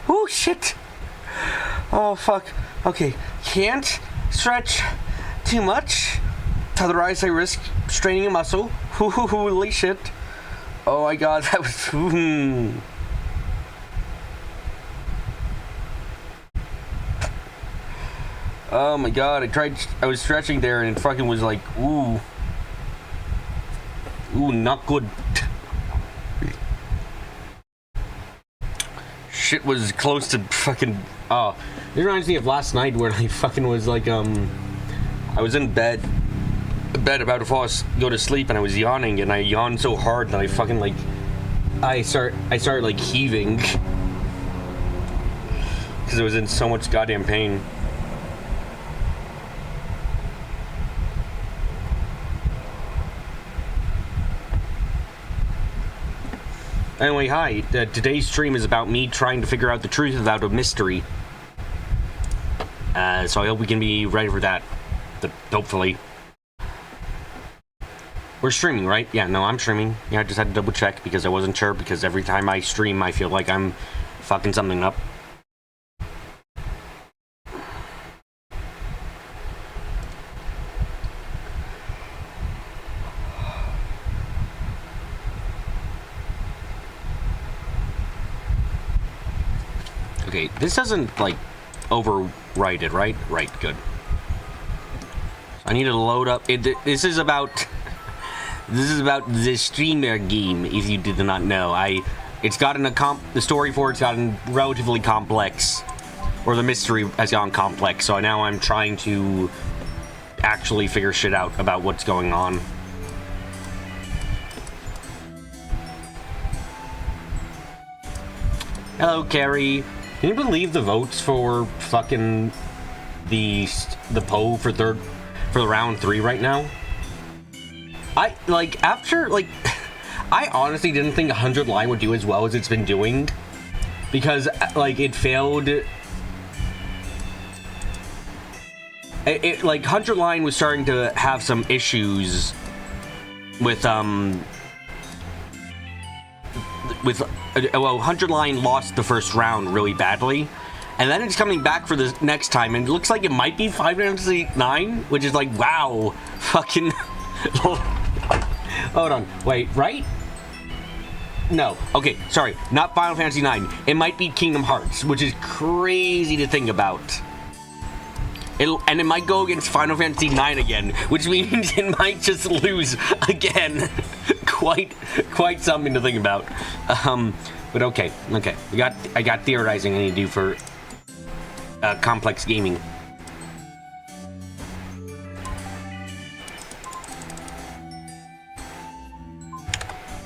Oh, shit. Oh, fuck. Okay. Can't stretch too much. Otherwise, I risk straining a muscle. Holy shit. Oh my god, that was... Oh my god, I was stretching there and it fucking was like, ooh. Ooh, not good. Shit was close to fucking... Oh, it reminds me of last night where I fucking was like, I was in bed about to go to sleep, and I was yawning, and I yawned so hard that I fucking like... I started like heaving. Because I was in so much goddamn pain. Anyway, hi. Today's stream is about me trying to figure out the truth about a mystery. So I hope we can be ready for that. Hopefully. We're streaming, right? Yeah, no, I'm streaming. Yeah, I just had to double check because I wasn't sure, because every time I stream, I feel like I'm fucking something up. Okay, this doesn't, like, overwrite it, right? Right, good. I need to load up... This is about the streamer game, if you did not know. It's gotten the story for it's gotten relatively complex. Or the mystery has gotten complex, so now I'm trying to actually figure shit out about what's going on. Hello, Carrie. Can you believe the votes for fucking the poll for round 3 right now? I honestly didn't think 100 Line would do as well as it's been doing, because like it failed. It like 100 Line was starting to have some issues with well, 100 Line lost the first round really badly, and then it's coming back for the next time, and it looks like it might be Final Fantasy 9, which is like, wow, fucking... Hold on, wait, right? No, okay, sorry, not Final Fantasy 9. It might be Kingdom Hearts, which is crazy to think about. And it might go against Final Fantasy 9 again, which means it might just lose again. Quite something to think about. But okay. I got theorizing I need to do for complex gaming.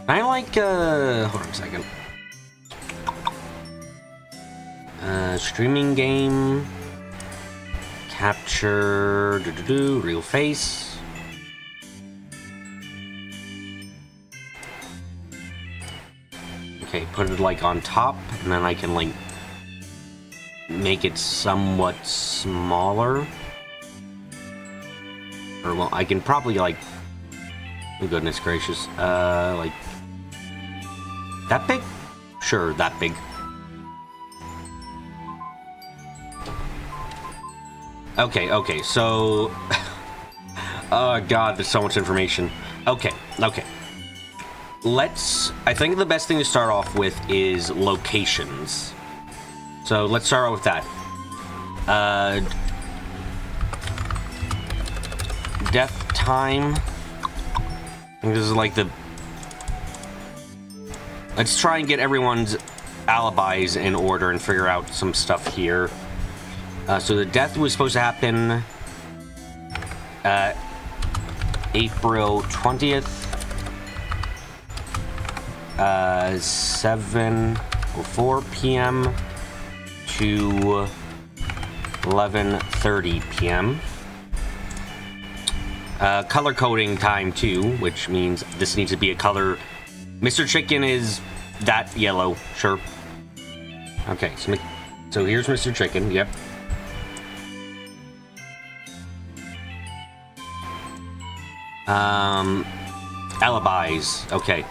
I like hold on a second. Streaming game. Capture real face. Okay, put it like on top, and then I can like make it somewhat smaller. Or well, I can probably like, oh goodness gracious, like that big? Sure, that big. Okay, so oh god, there's so much information. Okay. I think the best thing to start off with is locations. So let's start off with that. Death time. I think this is like the... Let's try and get everyone's alibis in order and figure out some stuff here. So the death was supposed to happen April 20th. 7:04 p.m. to 11:30 p.m. Color coding time too, which means this needs to be a color. Mr. Chicken is that yellow, sure. Okay, so here's Mr. Chicken, yep. Alibis, okay.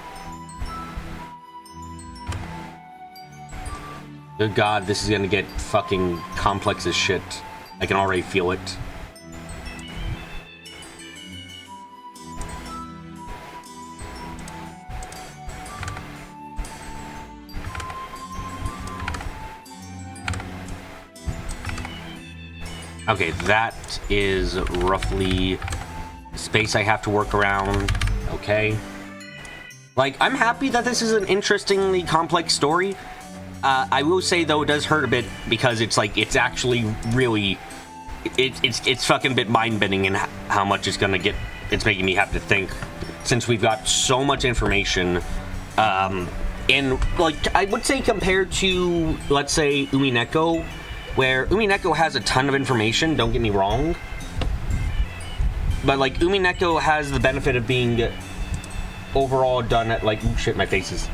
Good God, this is gonna get fucking complex as shit. I can already feel it. Okay, that is roughly space I have to work around. Okay. Like, I'm happy that this is an interestingly complex story. I will say, though, it does hurt a bit because it's like, it's actually really, it's fucking a bit mind-bending in how much it's gonna get, it's making me have to think, since we've got so much information. And, like, I would say compared to, let's say, Umineko, where Umineko has a ton of information, don't get me wrong. But, like, Umineko has the benefit of being overall done at, like, ooh, shit, my faces.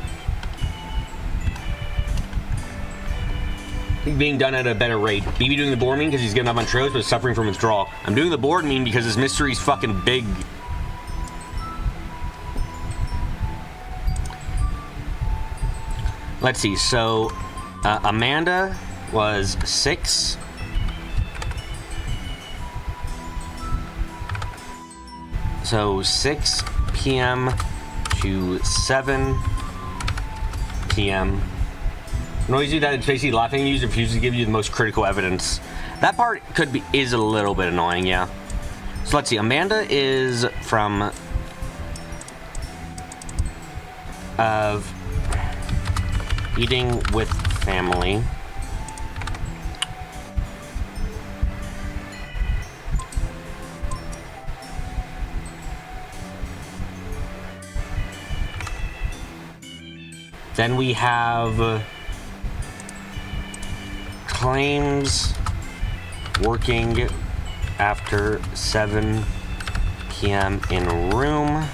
Being done at a better rate. BB doing the board mean because he's getting up on trails but suffering from withdrawal. I'm doing the board mean because his mystery's fucking big. Let's see, so Amanda was 6. So 6 p.m. to 7 p.m. Noise you that it's basically laughing at you, refuses to give you the most critical evidence. That part is a little bit annoying, yeah. So let's see, Amanda is from eating with family. Then we have claims working after 7 p.m. in room.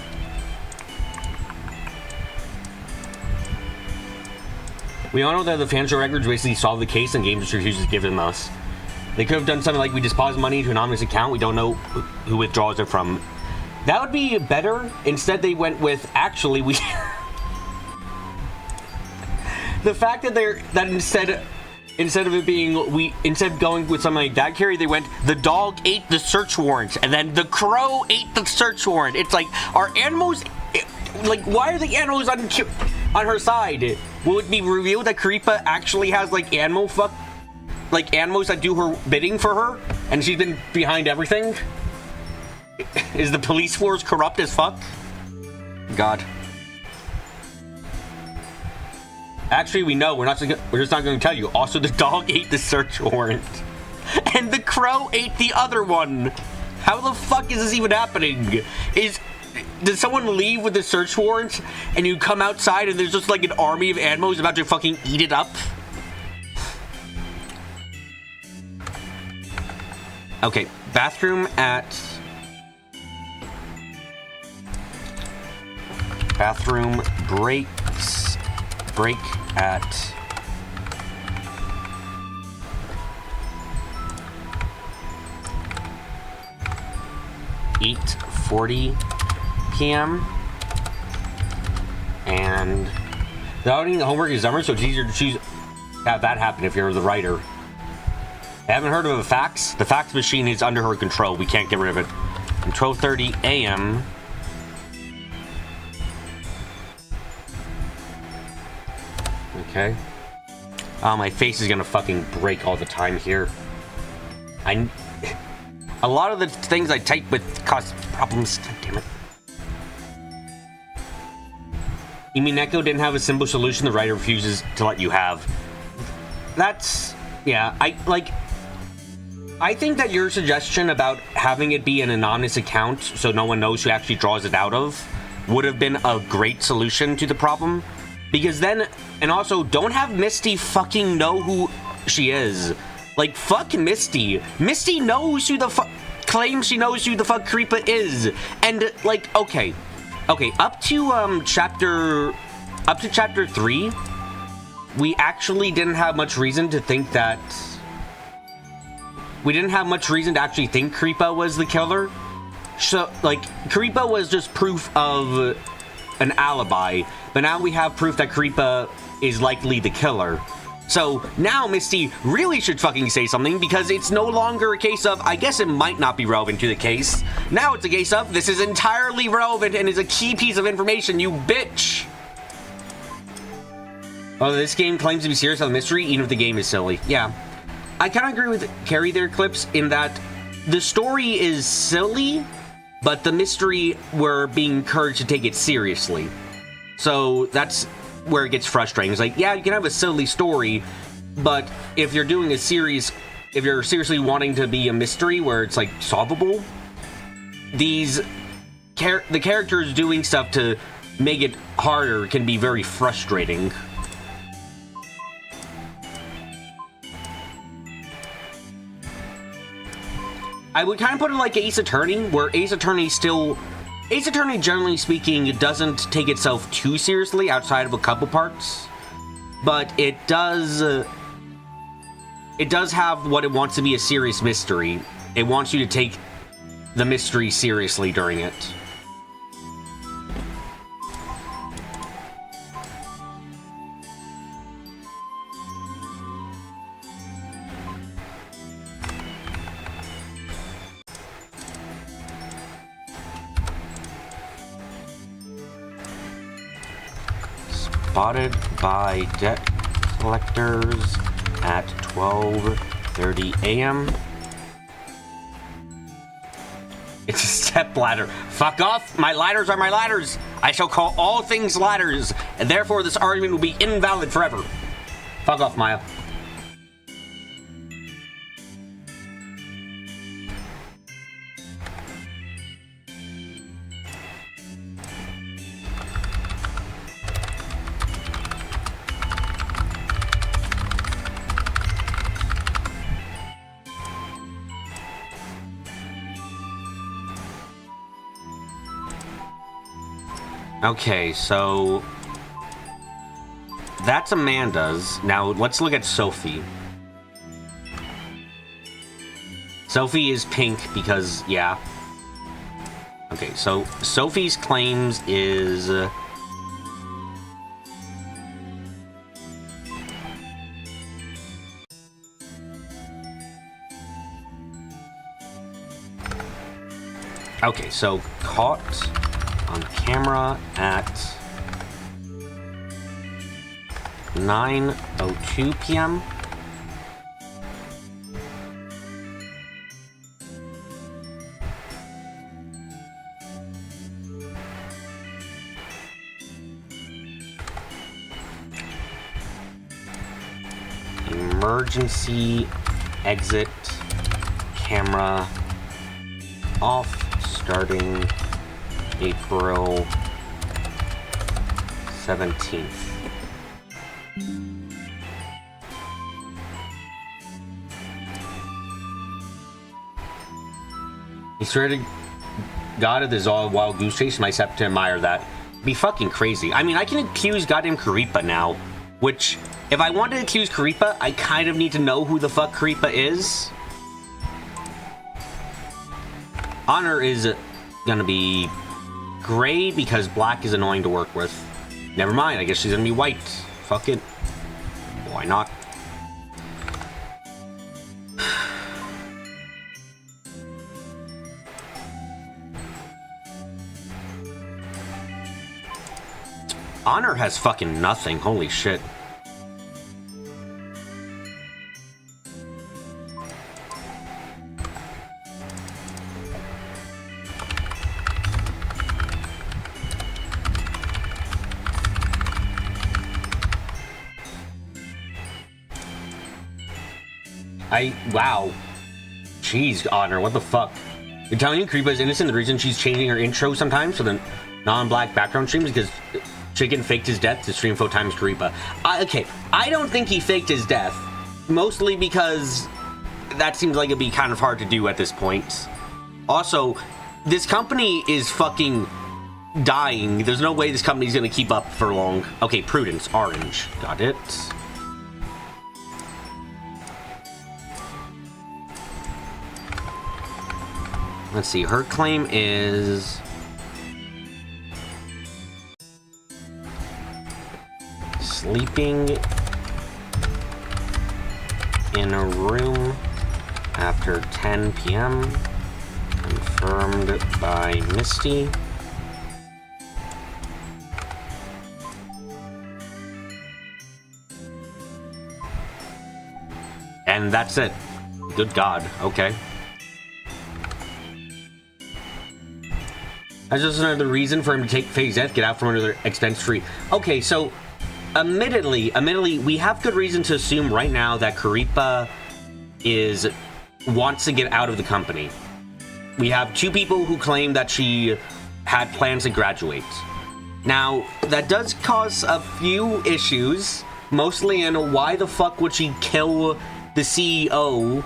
We all know that the financial records basically solve the case and game just refuses to give them us. They could have done something like we deposit money to an anonymous account. We don't know who withdraws it from. That would be better. Instead, they went with actually we. The fact that instead of it being instead of going with something like that, Carrie, they went the dog ate the search warrant and then the crow ate the search warrant. It's like, are animals like, why are the animals on her side? Will it be revealed that Karipa actually has like animals that do her bidding for her and she's been behind everything? Is the police force corrupt as fuck? God. Actually, we know. We're just not going to tell you. Also, the dog ate the search warrant. And the crow ate the other one. How the fuck is this even happening? Did someone leave with the search warrant and you come outside and there's just like an army of animals about to fucking eat it up? Okay, bathroom break at 8:40 p.m. and the outing homework is summer, so it's easier to have that happen if you're the writer. I haven't heard of a fax. The fax machine is under her control. We can't get rid of it. And 12:30 a.m. Okay. Oh, my face is gonna fucking break all the time here. A lot of the things I type with cause problems. God damn it. Imineko didn't have a simple solution the writer refuses to let you have. That's... yeah, I think that your suggestion about having it be an anonymous account so no one knows who actually draws it out of would have been a great solution to the problem. Because then, and also, don't have Misty fucking know who she is. Like, fuck Misty. Misty knows who the fuck, claims she knows who the fuck Karipa is. And, like, okay, up to chapter 3, we actually didn't have much reason to think that, we didn't have much reason to actually think Karipa was the killer. So, like, Karipa was just proof of an alibi, but now we have proof that Karipa is likely the killer. So now Misty really should fucking say something, because it's no longer a case of, I guess it might not be relevant to the case. Now it's a case of, this is entirely relevant and is a key piece of information, you bitch! Oh, this game claims to be serious on the mystery, even if the game is silly. Yeah. I kind of agree with Carrie there, Clips, in that the story is silly, but the mystery, we're being encouraged to take it seriously. So that's where it gets frustrating. It's like, yeah, you can have a silly story, but if you're doing a series, if you're seriously wanting to be a mystery where it's like solvable, the characters doing stuff to make it harder can be very frustrating. I would kind of put it like Ace Attorney, where Ace Attorney, generally speaking, doesn't take itself too seriously outside of a couple parts, but it does have what it wants to be, a serious mystery. It wants you to take the mystery seriously during it. Spotted by debt collectors at 12:30 a.m. It's a step ladder. Fuck off! My ladders are my ladders! I shall call all things ladders, and therefore this argument will be invalid forever. Fuck off, Maya. Okay, so that's Amanda's. Now let's look at Sophie. Sophie is pink because, yeah. Okay, so Sophie's claims is... okay, so caught on camera at 9:02 p.m. Emergency exit camera off starting April 17th. He swear to God, if there's all wild goose chase, might have to admire that. Be fucking crazy. I mean, I can accuse goddamn Karipa now, which, if I wanted to accuse Karipa, I kind of need to know who the fuck Karipa is. Honor is gonna be gray because black is annoying to work with. Never mind, I guess she's gonna be white. Fuck it. Why not? Honor has fucking nothing. Holy shit. Wow. Jeez, Honor, what the fuck? You're telling me Karipa is innocent? The reason she's changing her intro sometimes for the non-black background streams is because Chicken faked his death to stream 4 times Karipa. Okay, I don't think he faked his death. Mostly because that seems like it'd be kind of hard to do at this point. Also, this company is fucking dying. There's no way this company's gonna keep up for long. Okay, Prudence, orange. Got it. Let's see, her claim is... sleeping in a room after 10 p.m. Confirmed by Misty. And that's it. Good God. Okay. That's just another reason for him to take Phase F, get out from under the expense tree. Okay, so admittedly, we have good reason to assume right now that Karipa wants to get out of the company. We have two people who claim that she had plans to graduate. Now, that does cause a few issues, mostly in why the fuck would she kill the CEO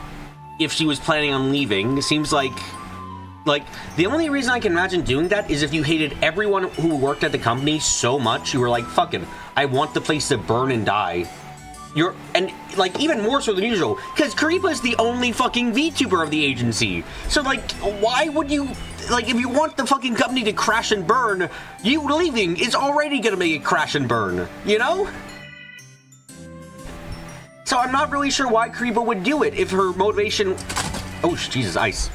if she was planning on leaving. It seems like the only reason I can imagine doing that is if you hated everyone who worked at the company so much, you were like, fuck it, I want the place to burn and die. And like even more so than usual, because Karipa is the only fucking VTuber of the agency. So like, why would you, like, if you want the fucking company to crash and burn, you leaving is already gonna make it crash and burn, you know? So I'm not really sure why Karipa would do it if her motivation, oh Jesus, ice.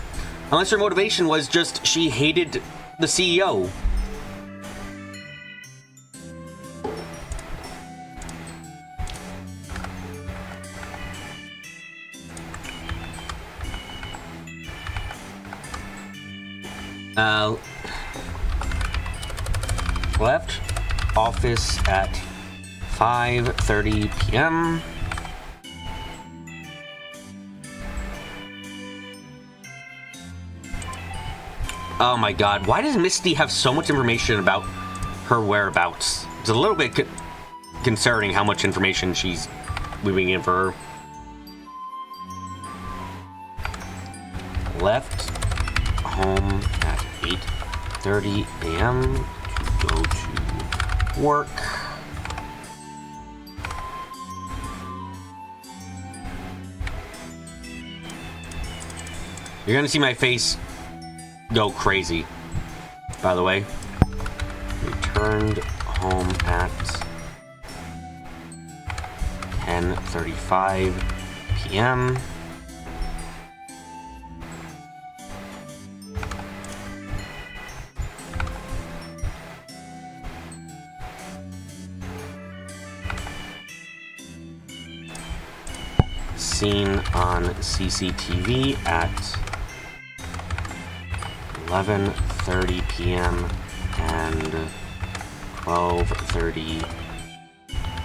Unless her motivation was just she hated the CEO. Left office at 5:30 p.m. Oh my God, why does Misty have so much information about her whereabouts? It's a little bit concerning how much information she's leaving in for her. Left home at 8:30 a.m. to go to work. You're gonna see my face go crazy, by the way. Returned home at 10:35 p.m. Seen on CCTV at 11:30 p.m. and 12:30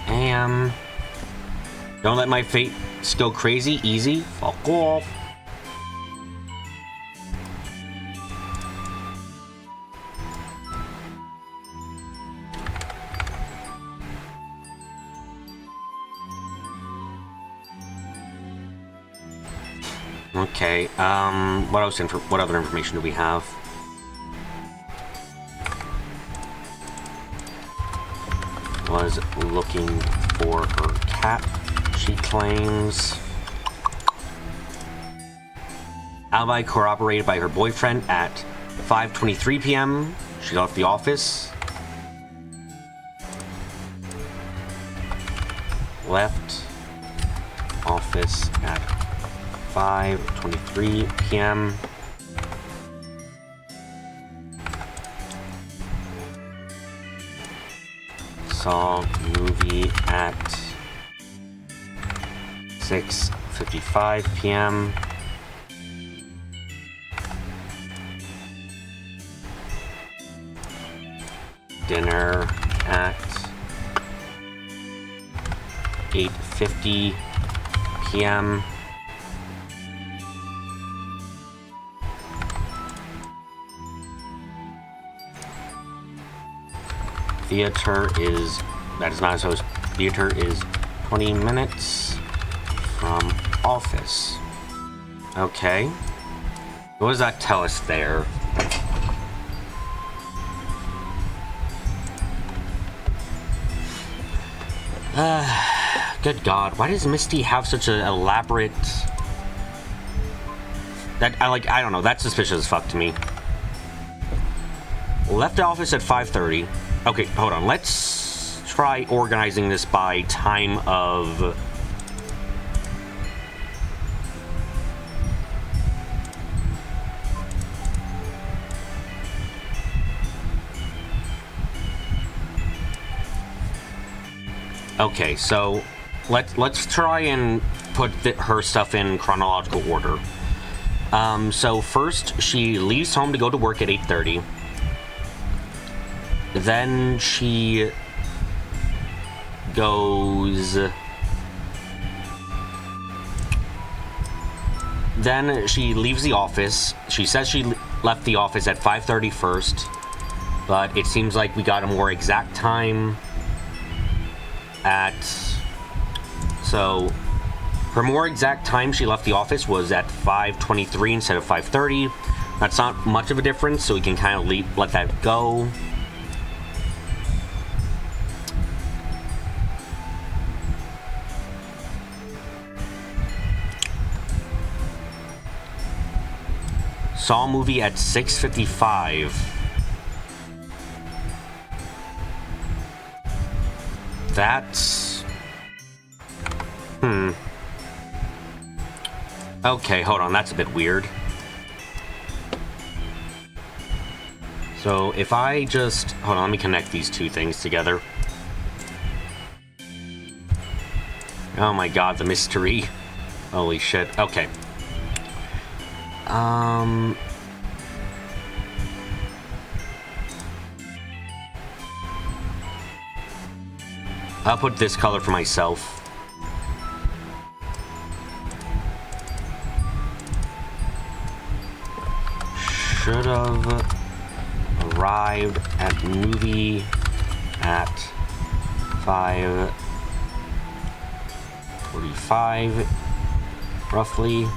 a.m. Don't let my face go crazy. Easy. Fuck off. Okay, what other information do we have? Was looking for her cat, she claims. Alibi corroborated by her boyfriend at 5:23 p.m. She left the office. Left office at 5:23 p.m. Saw movie at 6:55 p.m. Dinner at 8:50 p.m. Theater is 20 minutes from office. Okay. What does that tell us there? Good God, why does Misty have such an elaborate... I don't know, that's suspicious as fuck to me. Left office at 5:30. Okay, hold on. Let's try organizing this by time of Okay, so let's try and put her stuff in chronological order. So first, she leaves home to go to work at 8:30. Then she goes... Then she leaves the office. She says she left the office at 5:30 first, but it seems like we got a more exact time at... So, her more exact time she left the office was at 5:23 instead of 5:30. That's not much of a difference, so we can kind of let that go. Saw a movie at 6:55. That's... Okay, hold on, that's a bit weird. So, if I just... Hold on, let me connect these two things together. Oh my god, the mystery. Holy shit. Okay. I'll put this color for myself. Should have arrived at movie at 5:45, roughly.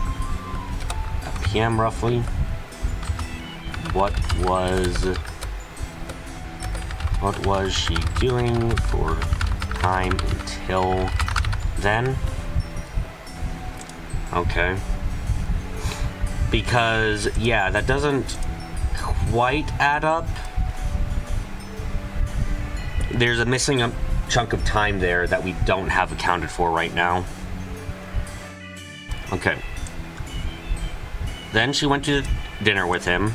PM roughly. What was she doing for time until then? Okay. Because, yeah, that doesn't quite add up. There's a missing chunk of time there that we don't have accounted for right now. Okay. Then she went to dinner with him.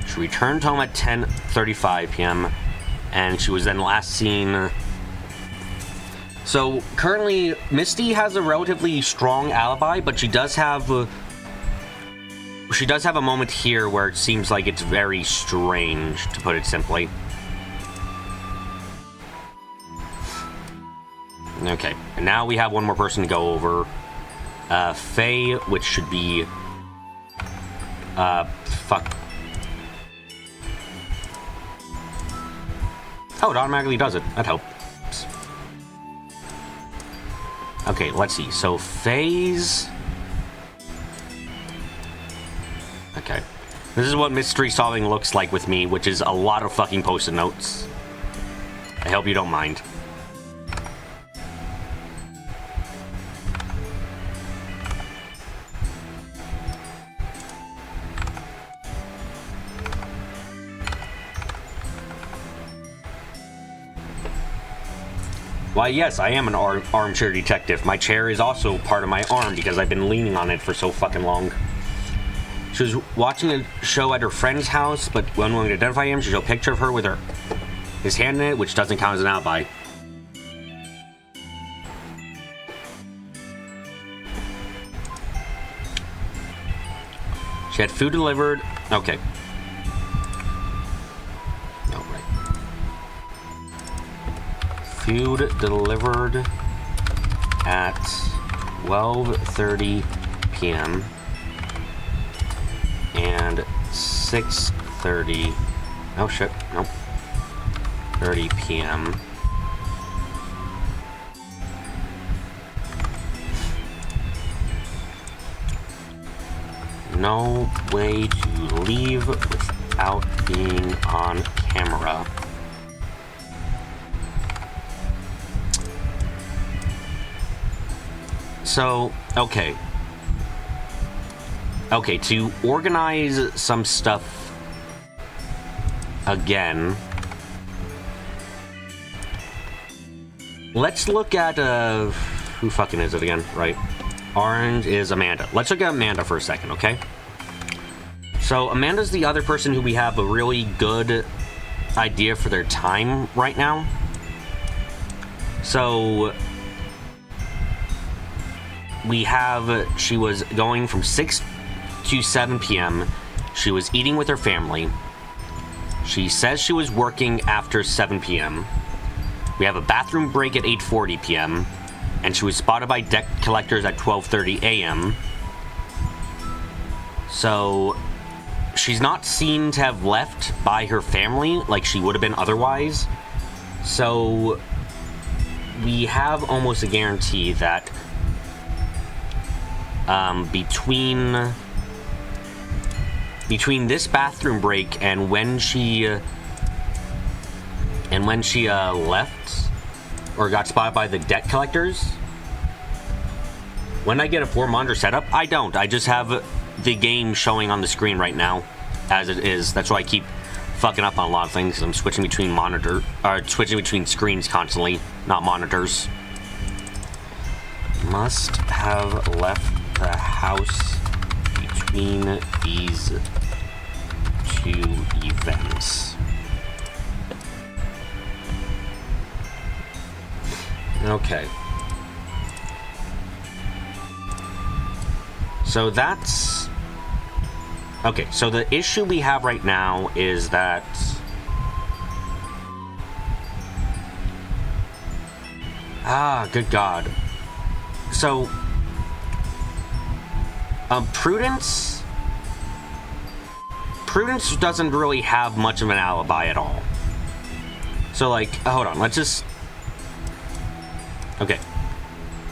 She returned home at 10:35 p.m. And she was then last seen... So, currently, Misty has a relatively strong alibi, but she does have a moment here where it seems like it's very strange, to put it simply. Okay, and now we have one more person to go over. Faye, which should be... fuck. Oh, it automatically does it. That helps. Okay, let's see. So, Faye's... Okay. This is what mystery solving looks like with me, which is a lot of fucking post-it notes. I hope you don't mind. Why, yes, I am an armchair detective. My chair is also part of my arm because I've been leaning on it for so fucking long. She was watching a show at her friend's house, but when we identify him, she showed a picture of her with his hand in it, which doesn't count as an alibi. She had food delivered. Okay. Food delivered at 12:30 p.m. and 6:30. Oh shit! Nope. 30 p.m. No way to leave without being on camera. So, okay. Okay, to organize some stuff again, let's look at, who fucking is it again? Right. Orange is Amanda. Let's look at Amanda for a second, okay? So, Amanda's the other person who we have a really good idea for their time right now. So we have, she was going from 6 to 7 p.m. She was eating with her family. She says she was working after 7 p.m. We have a bathroom break at 8:40 p.m. And she was spotted by debt collectors at 12:30 a.m. So she's not seen to have left by her family like she would have been otherwise. So we have almost a guarantee that between this bathroom break and when she left or got spotted by the debt collectors. When I get a 4-monitor setup, I don't. I just have the game showing on the screen right now as it is. That's why I keep fucking up on a lot of things. I'm switching between switching between screens constantly, not monitors. Must have left the house between these 2 events. Okay. So that's... Okay, so the issue we have right now is that... good God. So... Prudence doesn't really have much of an alibi at all. So, like, hold on, let's just... Okay.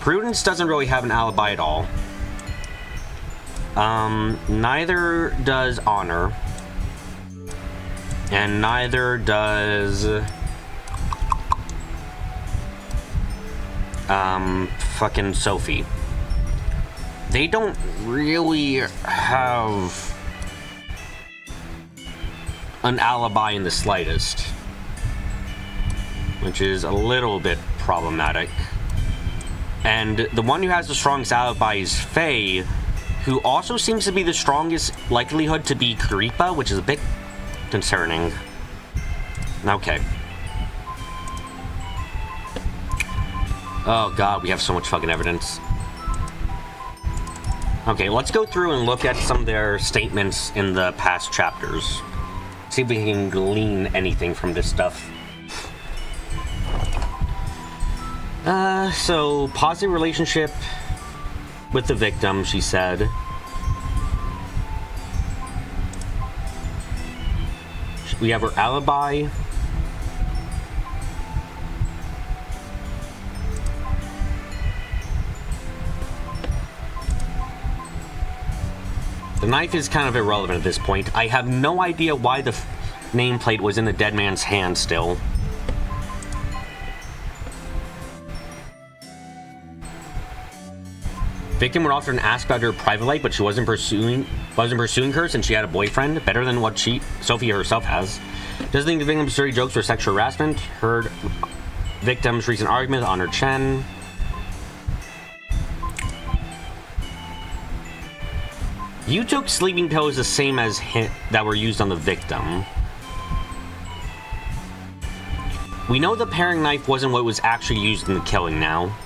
Prudence doesn't really have an alibi at all. Neither does Honor. And neither does... fucking Sophie. They don't really have an alibi in the slightest, which is a little bit problematic. And the one who has the strongest alibi is Faye, who also seems to be the strongest likelihood to be Karipa, which is a bit concerning. Okay. Oh god, we have so much fucking evidence. Okay, let's go through and look at some of their statements in the past chapters. See if we can glean anything from this stuff. So, positive relationship with the victim, she said. We have her alibi. The knife is kind of irrelevant at this point. I have no idea why the nameplate was in the dead man's hand still. Victim would often ask about her private life, but she wasn't pursuing her since she had a boyfriend, better than what Sophie herself has. Doesn't think the victim's dirty jokes were sexual harassment. Heard victim's recent argument on her Chen. You took sleeping pills the same as that were used on the victim. We know the paring knife wasn't what was actually used in the killing now.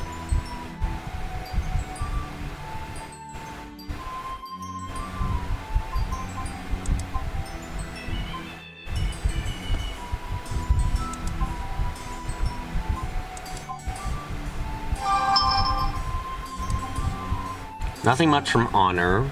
Nothing much from Honor.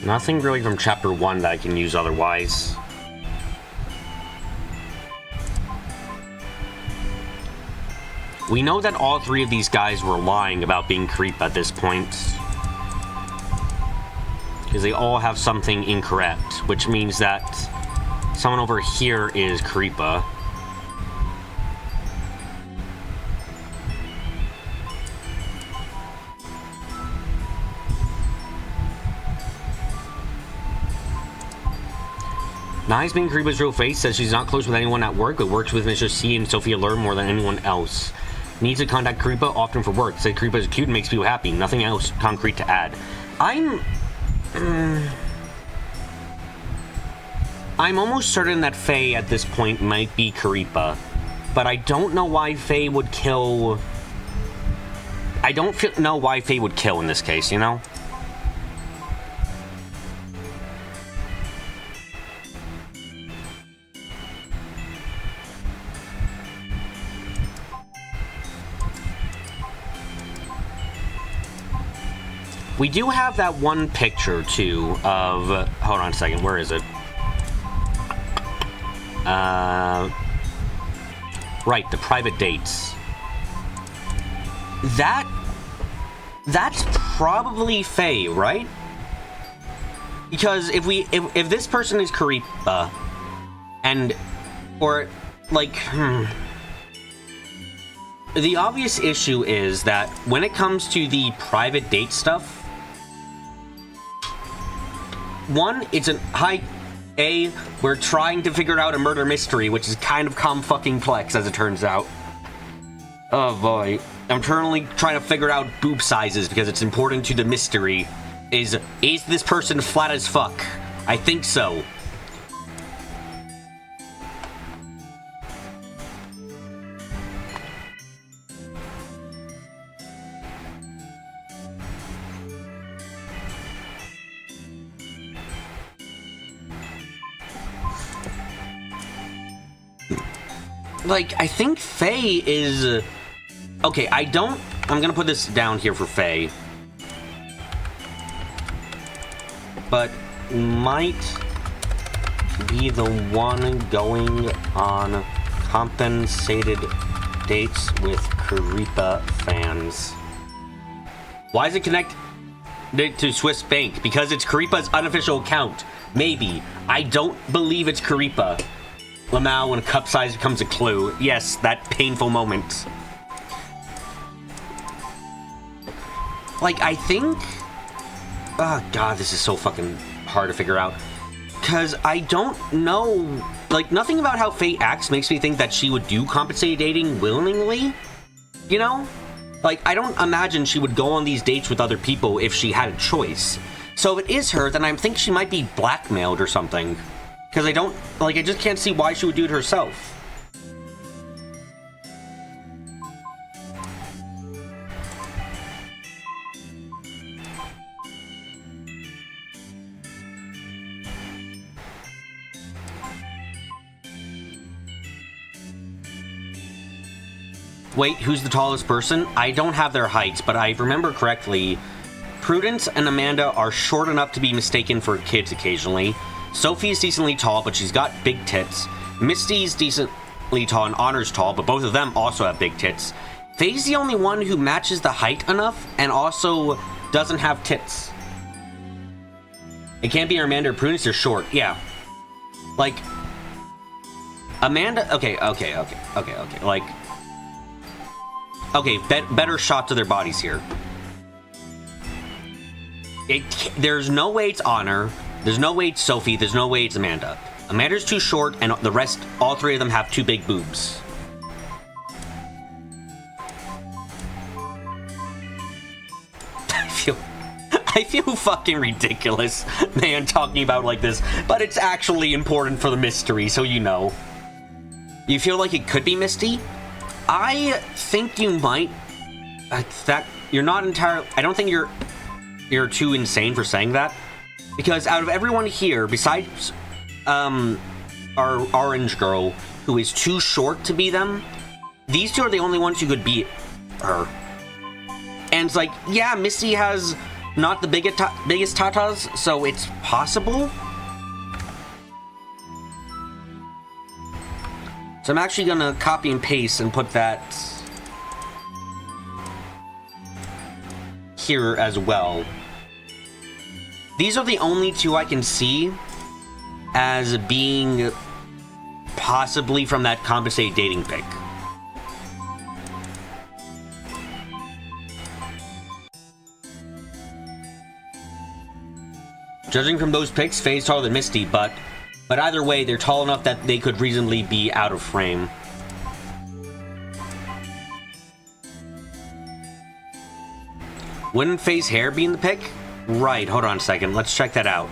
Nothing really from chapter 1 that I can use otherwise. We know that all 3 of these guys were lying about being creep at this point. Because they all have something incorrect, which means that Someone over here is Karipa. Nice being Karipa's real face, says she's not close with anyone at work, but works with Mr. C and Sophia Lur more than anyone else. Needs to contact Karipa often for work. Said Karipa is cute and makes people happy. Nothing else concrete to add. I'm almost certain that Faye at this point might be Karipa, but I don't know why Faye would kill. I don't know why Faye would kill in this case, you know? We do have that one picture, too, of... hold on a second, where is it? Right, the private dates. That's probably Faye, right? Because if this person is Karipa, and... or, like, the obvious issue is that when it comes to the private date stuff, one, it's we're trying to figure out a murder mystery, which is kind of complex, as it turns out. Oh boy. I'm currently trying to figure out boob sizes because it's important to the mystery. Is this person flat as fuck? I think so. Like, I think Faye is... okay, I'm gonna put this down here for Faye. But might be the one going on compensated dates with Karipa fans. Why is it connected to Swiss Bank? Because it's Karipa's unofficial account. Maybe. I don't believe it's Karipa. Lamau, when cup size becomes a clue. Yes, that painful moment. Like, I think... oh, God, this is so fucking hard to figure out. Because I don't know... like, nothing about how Faye acts makes me think that she would do compensated dating willingly. You know? Like, I don't imagine she would go on these dates with other people if she had a choice. So if it is her, then I think she might be blackmailed or something. Because I just can't see why she would do it herself. Wait, who's the tallest person? I don't have their heights, but I remember correctly, Prudence and Amanda are short enough to be mistaken for kids occasionally. Sophie's decently tall, but she's got big tits. Misty's decently tall and Honor's tall, but both of them also have big tits. Faye's the only one who matches the height enough and also doesn't have tits. It can't be Amanda or Prudence, they're short. Yeah. Like, Amanda... okay. Like... okay, better shots of their bodies here. There's no way it's Honor. There's no way it's Sophie. There's no way it's Amanda. Amanda's too short, and the rest, all three of them have too big boobs. I feel fucking ridiculous, man, talking about like this, but it's actually important for the mystery, so you know. You feel like it could be Misty? I think you might. You're not entirely. I don't think you're too insane for saying that. Because out of everyone here, besides our orange girl, who is too short to be them, these two are the only ones who could beat her. And it's like, yeah, Misty has not the biggest tatas, so it's possible. So I'm actually gonna copy and paste and put that here as well. These are the only two I can see as being possibly from that compensated dating pic. Judging from those pics, Faye's taller than Misty, but either way, they're tall enough that they could reasonably be out of frame. Wouldn't Faye's hair be in the pic? Right, hold on a second. Let's check that out.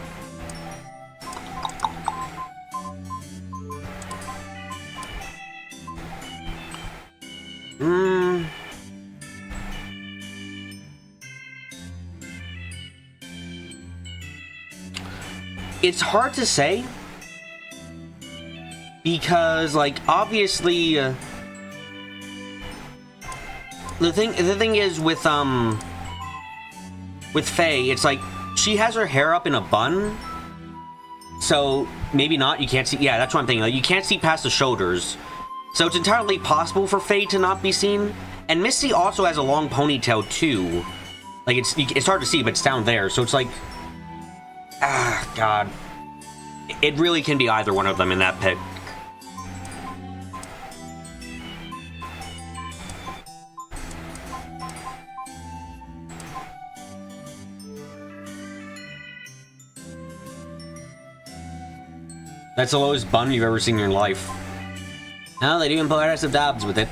It's hard to say. Because, like, obviously... The thing is with Faye, it's like, she has her hair up in a bun. So, maybe not, you can't see... Yeah, that's what I'm thinking. Like, you can't see past the shoulders. So it's entirely possible for Faye to not be seen. And Misty also has a long ponytail, too. Like, it's hard to see, but it's down there. So it's like... Ah, God. It really can be either one of them in that pic. That's the lowest bun you've ever seen in your life. Oh, they'd even put aggressive dabs with it.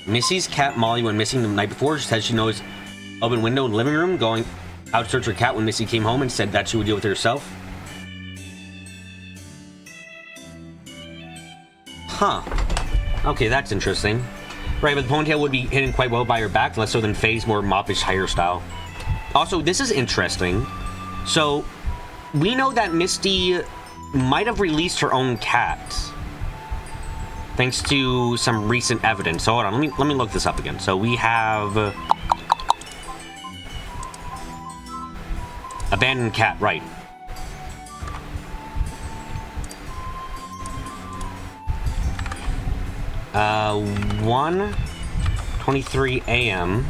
Missy's cat Molly went missing the night before. She said she knows open window in the living room, going out to search her cat when Missy came home and said that she would deal with it herself. Huh. Okay, that's interesting. Right, but the ponytail would be hidden quite well by her back, less so than Faye's more moppish hairstyle. Also, this is interesting. So, we know that Misty might have released her own cat, thanks to some recent evidence. So hold on, let me look this up again. So we have abandoned cat, right? Uh, 1:23 a.m.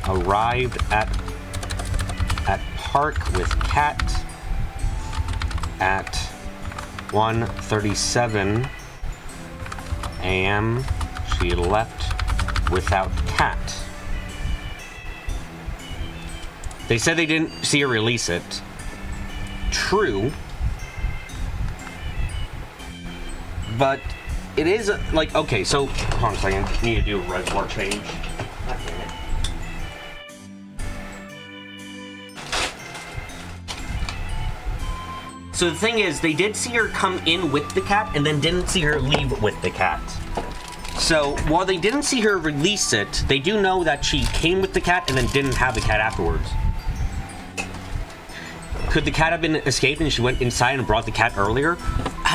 Arrived at park with cat at 1:37 a.m. She left without cat. They said they didn't see her release it. True. But it is like, okay, so hold on a second. I need to do a reservoir change. So the thing is, they did see her come in with the cat and then didn't see her leave with the cat. So while they didn't see her release it, they do know that she came with the cat and then didn't have the cat afterwards. Could the cat have been escaped and she went inside and brought the cat earlier?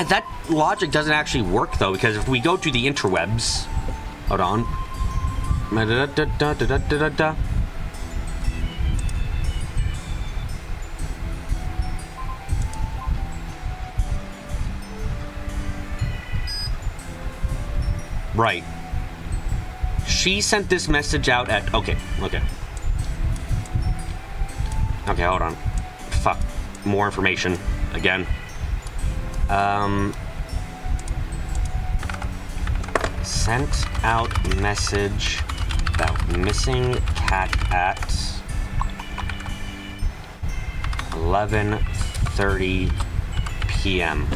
That logic doesn't actually work though, because if we go to the interwebs, hold on. Right. She sent this message out at... Okay, hold on. Fuck. More information. Again. Sent out message about missing cat at 11:30 p.m.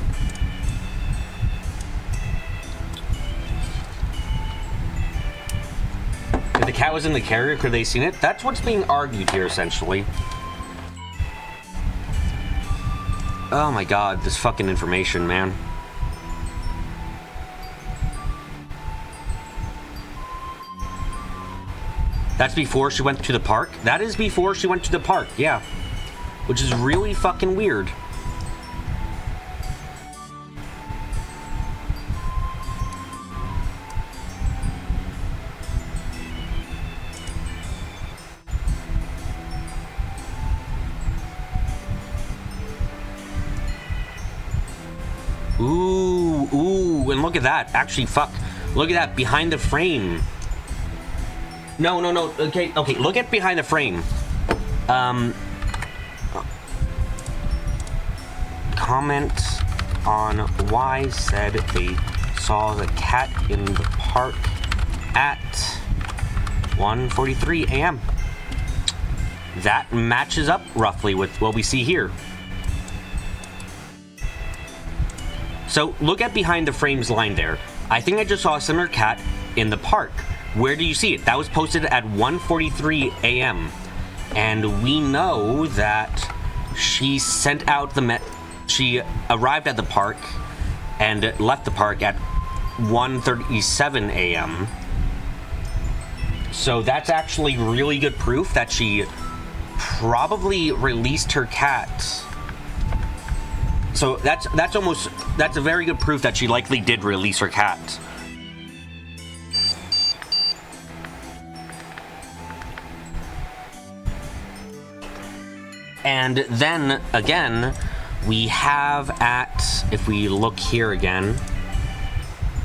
If the cat was in the carrier, could they seen it? That's what's being argued here, essentially. Oh my god, this fucking information, man. That's before she went to the park? That is before she went to the park, yeah. Which is really fucking weird. Ooh, and look at that. Actually, fuck. Look at that, behind the frame. No. Okay, look at behind the frame. Comment on why said they saw the cat in the park at 1:43 a.m. That matches up roughly with what we see here. So look at behind the frames line there. I think I just saw a similar cat in the park. Where do you see it? That was posted at 1:43 a.m. And we know that she sent out she arrived at the park and left the park at 1:37 a.m. So that's actually really good proof that she probably released her cat. So that's a very good proof that she likely did release her cat. And then again, we have if we look here again.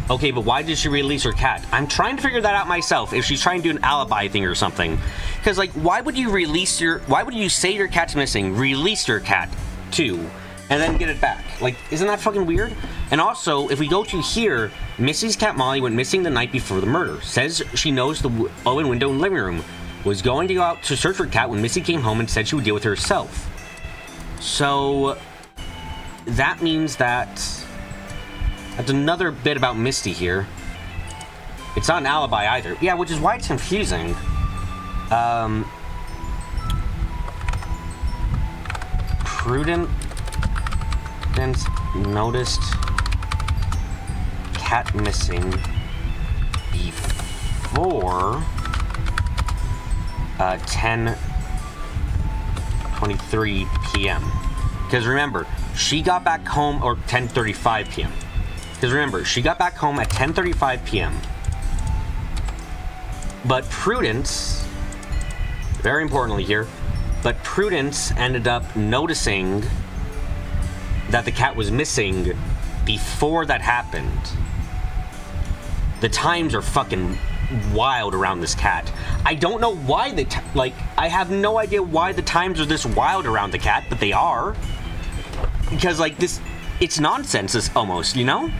Okay, but why did she release her cat? I'm trying to figure that out myself, if she's trying to do an alibi thing or something. Because, like, why would you say your cat's missing, release your cat, too, and then get it back? Like, isn't that fucking weird? And also, if we go to here, Missy's cat Molly went missing the night before the murder. Says she knows the open window in the living room. Was going to go out to search for her cat when Missy came home and said she would deal with it herself. So, that means that's another bit about Misty here. It's not an alibi either. Yeah, which is why it's confusing. Prudence noticed cat missing before 10:23 p.m. Because remember, she got back home, or 10:35 p.m. Because remember, she got back home at 10:35 p.m. But Prudence, very importantly here, but Prudence ended up noticing that the cat was missing before that happened. The times are fucking wild around this cat. I don't know why I have no idea why the times are this wild around the cat, but they are. Because, like, it's nonsense, almost, you know?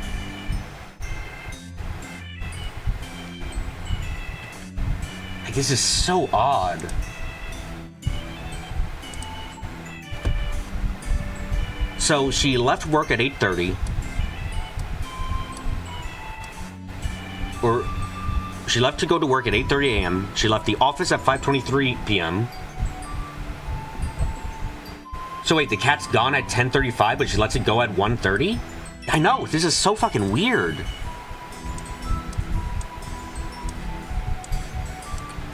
Like, this is so odd. So, she left work at 8:30. Or, she left to go to work at 8:30 a.m. She left the office at 5:23 p.m. So wait, the cat's gone at 10:35, but she lets it go at 1:30? I know, this is so fucking weird.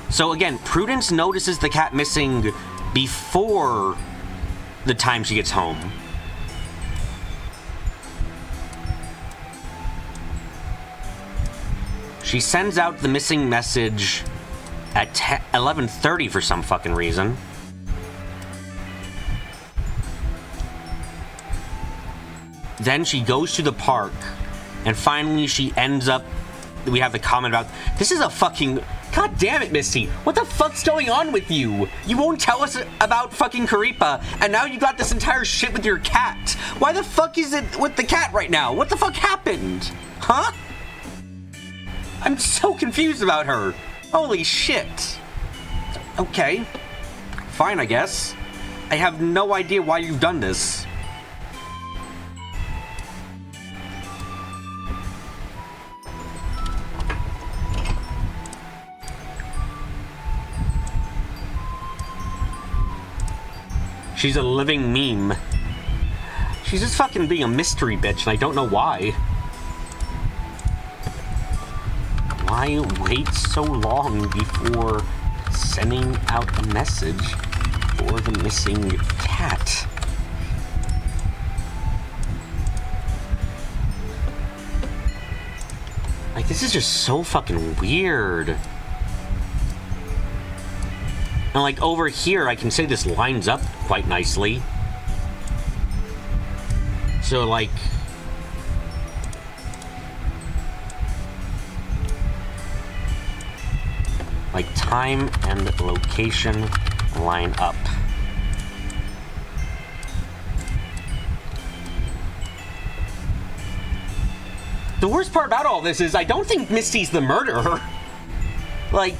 So again, Prudence notices the cat missing before the time she gets home. She sends out the missing message at 11:30 for some fucking reason. Then she goes to the park, and finally she ends up, we have the comment about, this is a fucking, god damn it, Misty, what the fuck's going on with you? You won't tell us about fucking Karipa, and now you got this entire shit with your cat. Why the fuck is it with the cat right now? What the fuck happened? Huh? I'm so confused about her. Holy shit. Okay. Fine, I guess. I have no idea why you've done this. She's a living meme. She's just fucking being a mystery bitch, and I don't know why. Why wait so long before sending out a message for the missing cat? Like, this is just so fucking weird. And like over here, I can say this lines up quite nicely. So like, Like time and location line up. The worst part about all this is I don't think Misty's the murderer. Like,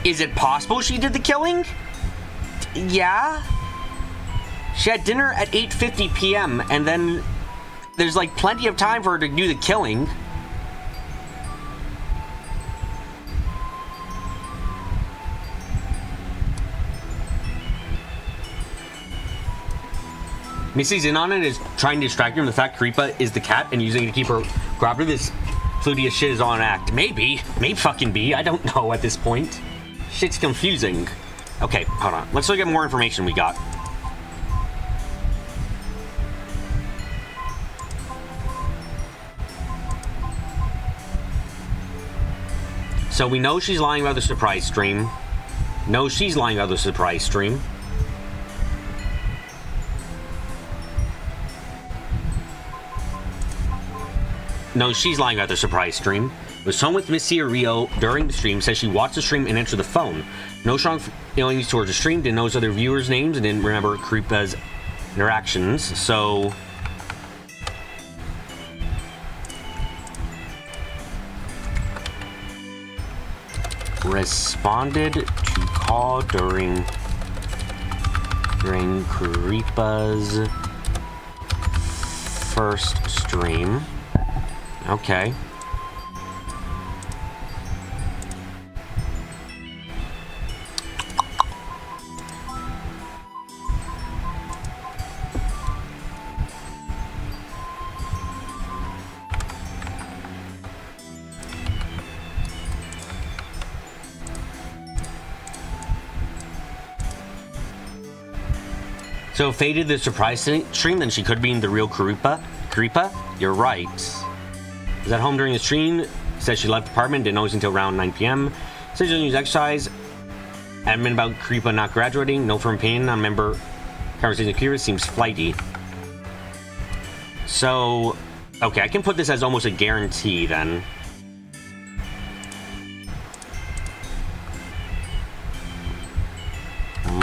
is it possible she did the killing? Yeah. She had dinner at 8:50 p.m. and then there's like plenty of time for her to do the killing. Misty's in on it, is trying to distract her from the fact Karipa is the cat and using it to keep her grabbed. This fluty shit is on act. Maybe. May fucking be. I don't know at this point. Shit's confusing. Okay, hold on. Let's look at more information we got. So we know she's lying about the surprise stream. No, she's lying about the surprise stream. No, she's lying about the surprise stream. Was home with Missy or Rio during the stream, says she watched the stream and answered the phone. No strong feelings towards the stream, didn't know his other viewers' names, and didn't remember Karipa's interactions, so... Responded to call during Karipa's first stream. Okay. So if Faye did the surprise stream, then she could be in the real Karipa. Karipa? You're right. Was at home during the stream. Says she left the apartment, didn't know it until around 9 p.m. Says she doesn't use exercise. Admin about Karipa not graduating. No firm opinion on member conversation with Kira seems flighty. So, okay, I can put this as almost a guarantee then.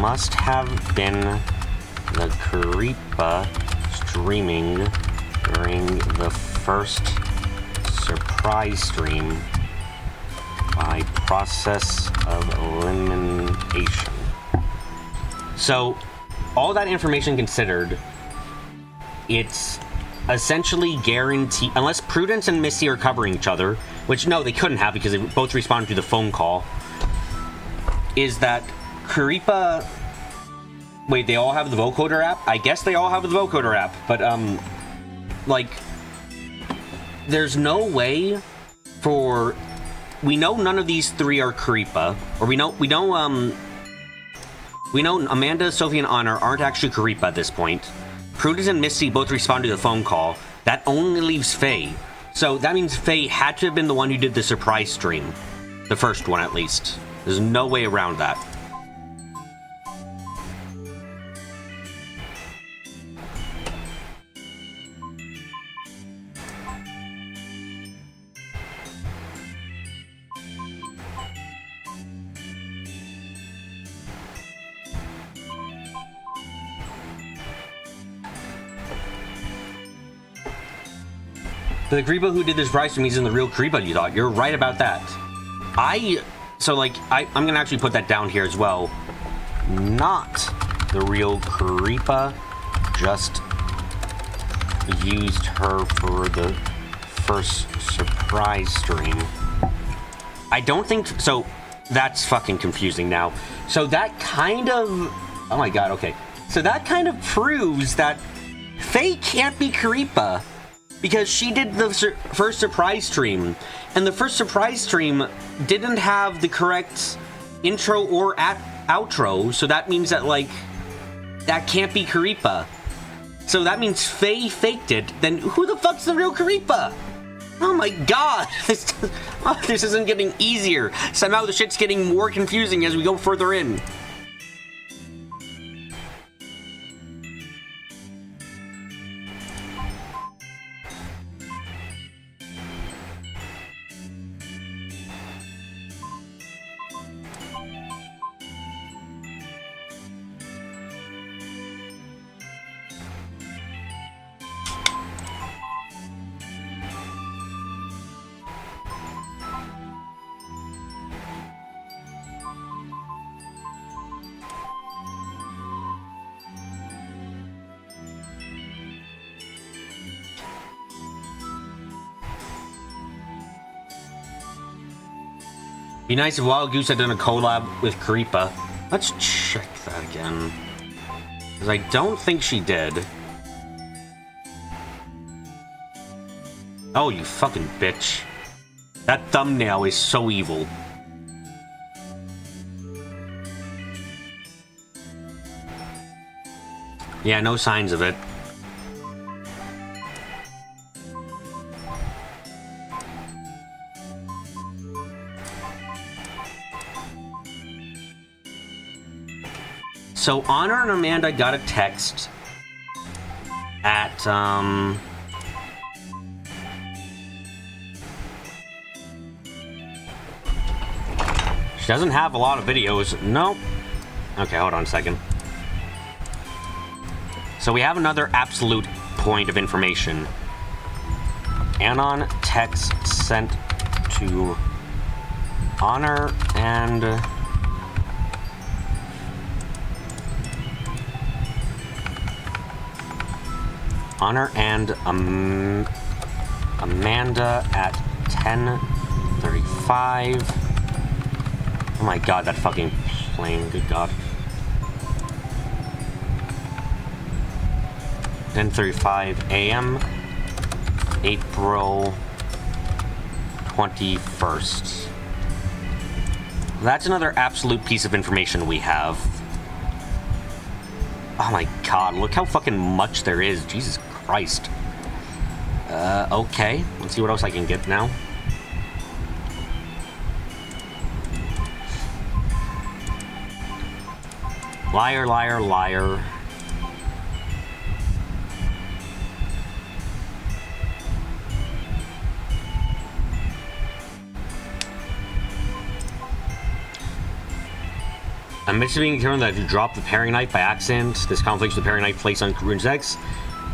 Must have been the Karipa streaming during the first surprise stream by process of elimination. So, all that information considered, it's essentially guaranteed, unless Prudence and Misty are covering each other, which no, they couldn't have because they both responded to the phone call, is that Karipa... Wait, they all have the vocoder app? I guess they all have the vocoder app, but, like, there's no way for... We know none of these three are Karipa, or we know Amanda, Sophie, and Honor aren't actually Karipa at this point. Prudence and Misty both responded to the phone call. That only leaves Faye. So that means Faye had to have been the one who did the surprise stream. The first one, at least. There's no way around that. The Karipa who did this surprise stream is in the real Karipa, you thought. You're right about that. I'm gonna actually put that down here as well. Not the real Karipa, just used her for the first surprise stream. I don't think, so that's fucking confusing now. So that kind of, oh my god, okay. So that kind of proves that Faye can't be Karipa. Because she did the first surprise stream, and the first surprise stream didn't have the correct intro or outro, so that means that, like, that can't be Karipa. So that means Faye faked it, then who the fuck's the real Karipa? Oh my god, this isn't getting easier. Somehow the shit's getting more confusing as we go further in. Be nice if Wild Goose had done a collab with Karipa. Let's check that again. Because I don't think she did. Oh, you fucking bitch. That thumbnail is so evil. Yeah, no signs of it. So Honor and Amanda got a text at, she doesn't have a lot of videos. Nope. Okay, hold on a second. So we have another absolute point of information. Anon text sent to Honor and... Honor and Amanda at 10:35. Oh my god, that fucking plane, good god. 10:35 a.m. April 21st. That's another absolute piece of information we have. Oh my god, look how fucking much there is. Jesus Christ. Okay. Let's see what else I can get now. Liar, liar, liar. Amidst being determined that if you drop the paring knife by accident, this conflicts with the paring knife placed on Karun's X.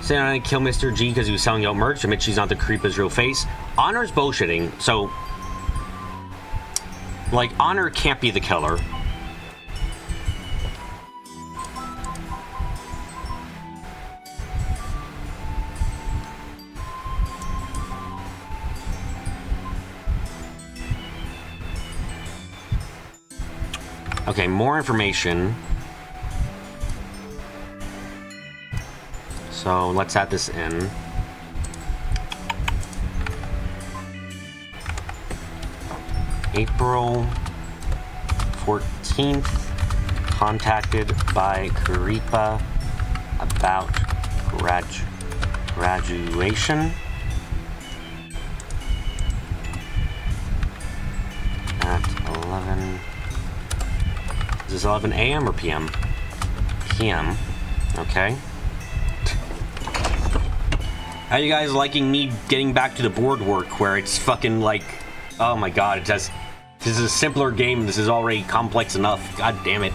Saying I didn't kill Mr. G because he was selling out merch. Admit she's not the Karipa's real face. Honor's bullshitting, so... like, Honor can't be the killer. Okay, more information. So let's add this in. April 14th, contacted by Karipa about graduation. At 11. Is this 11 a.m. or p.m.? p.m. Okay. How you guys liking me getting back to the board work where it's fucking like, oh my god, it just, this is a simpler game. This is already complex enough. God damn it.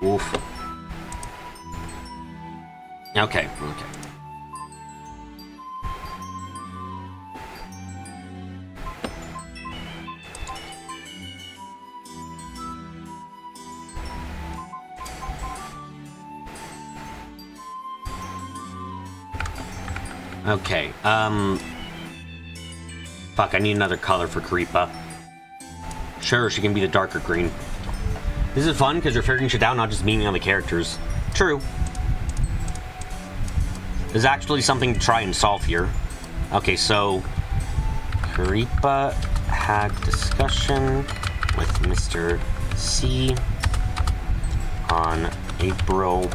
Oof. Okay, okay. Okay, fuck, I need another color for Karipa. Sure, she can be the darker green. This is fun because you're figuring shit out, not just memeing on the characters. True. There's actually something to try and solve here. Okay, so... Karipa had discussion with Mr. C on April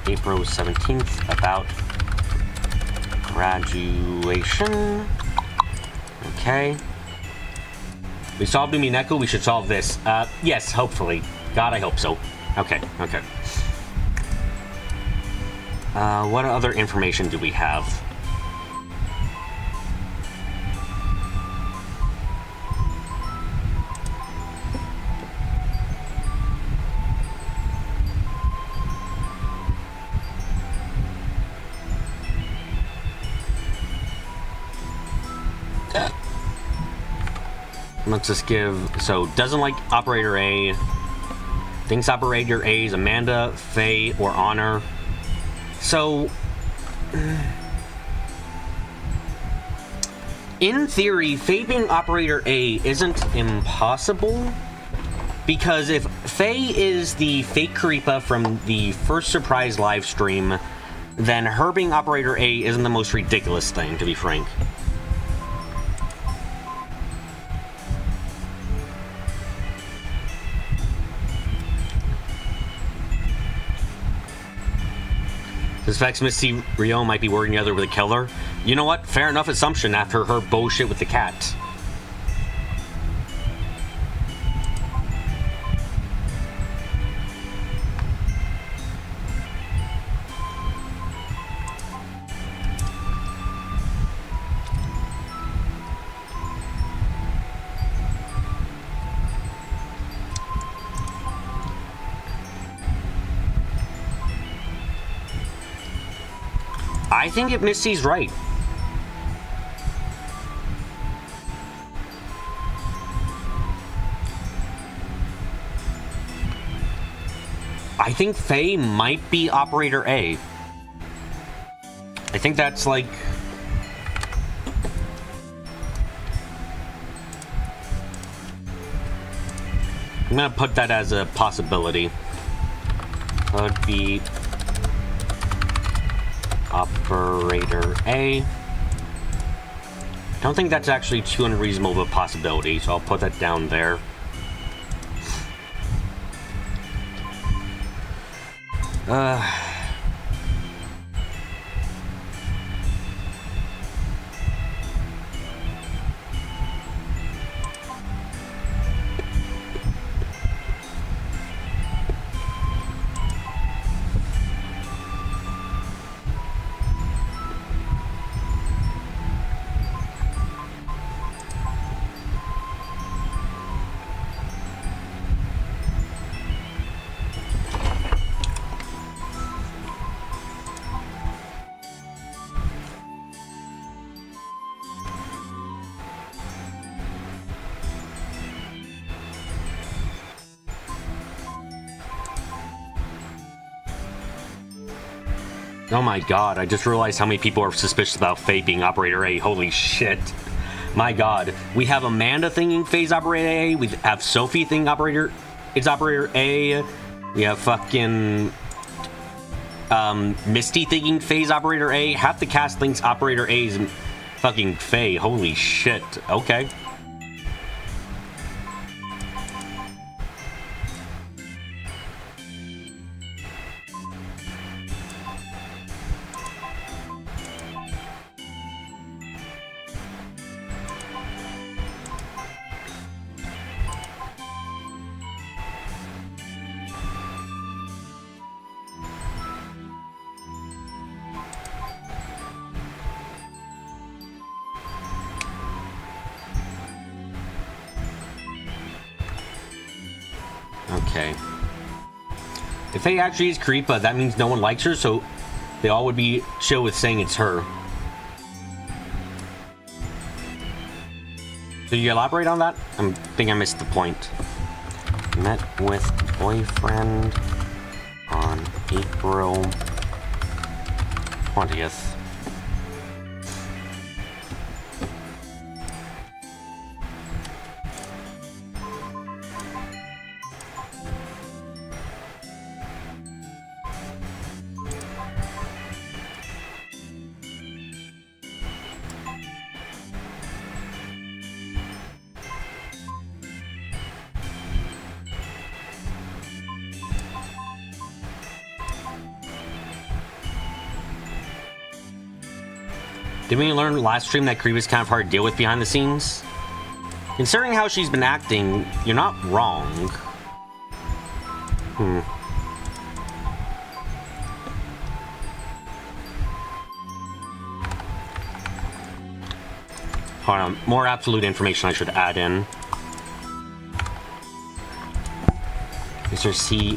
17th about graduation. Okay. We solved Umineko, we should solve this. Yes, hopefully. God, I hope so. Okay, okay. What other information do we have? Let's just give... So, doesn't like Operator A. Thinks Operator A is Amanda, Faye, or Honor. So... In theory, Faye being Operator A isn't impossible, because if Faye is the fake Karipa from the first surprise live stream, then her being Operator A isn't the most ridiculous thing, to be frank. Suspects Misty Rio might be working together with a killer. You know what? Fair enough assumption after her bullshit with the cat. I think if Misty's right. I think Faye might be Operator A. I think that's like... I'm gonna put that as a possibility. Could be Operator A. Don't think that's actually too unreasonable of a possibility, so I'll put that down there. Oh my god, I just realized how many people are suspicious about Faye being Operator A. Holy shit. My god. We have Amanda thinking Faye's Operator A. We have Sophie thinking it's Operator A. We have fucking... Misty thinking Faye's Operator A. Half the cast thinks Operator A is fucking Faye. Holy shit. Okay. Okay. If Faye actually is Karipa, that means no one likes her, so they all would be chill with saying it's her. So you elaborate on that? I think I missed the point. Met with boyfriend on April 20th. Didn't we learn last stream that Karipa's kind of hard to deal with behind the scenes? Considering how she's been acting, you're not wrong. Hold on, more absolute information I should add in. Mr. C,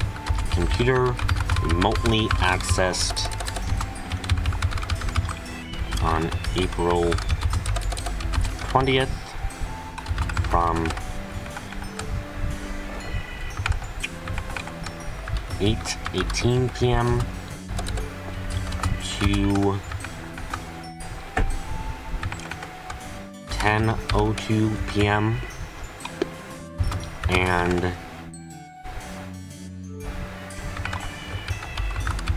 computer remotely accessed on April 20th from 8:18 p.m. to 10:02 p.m. and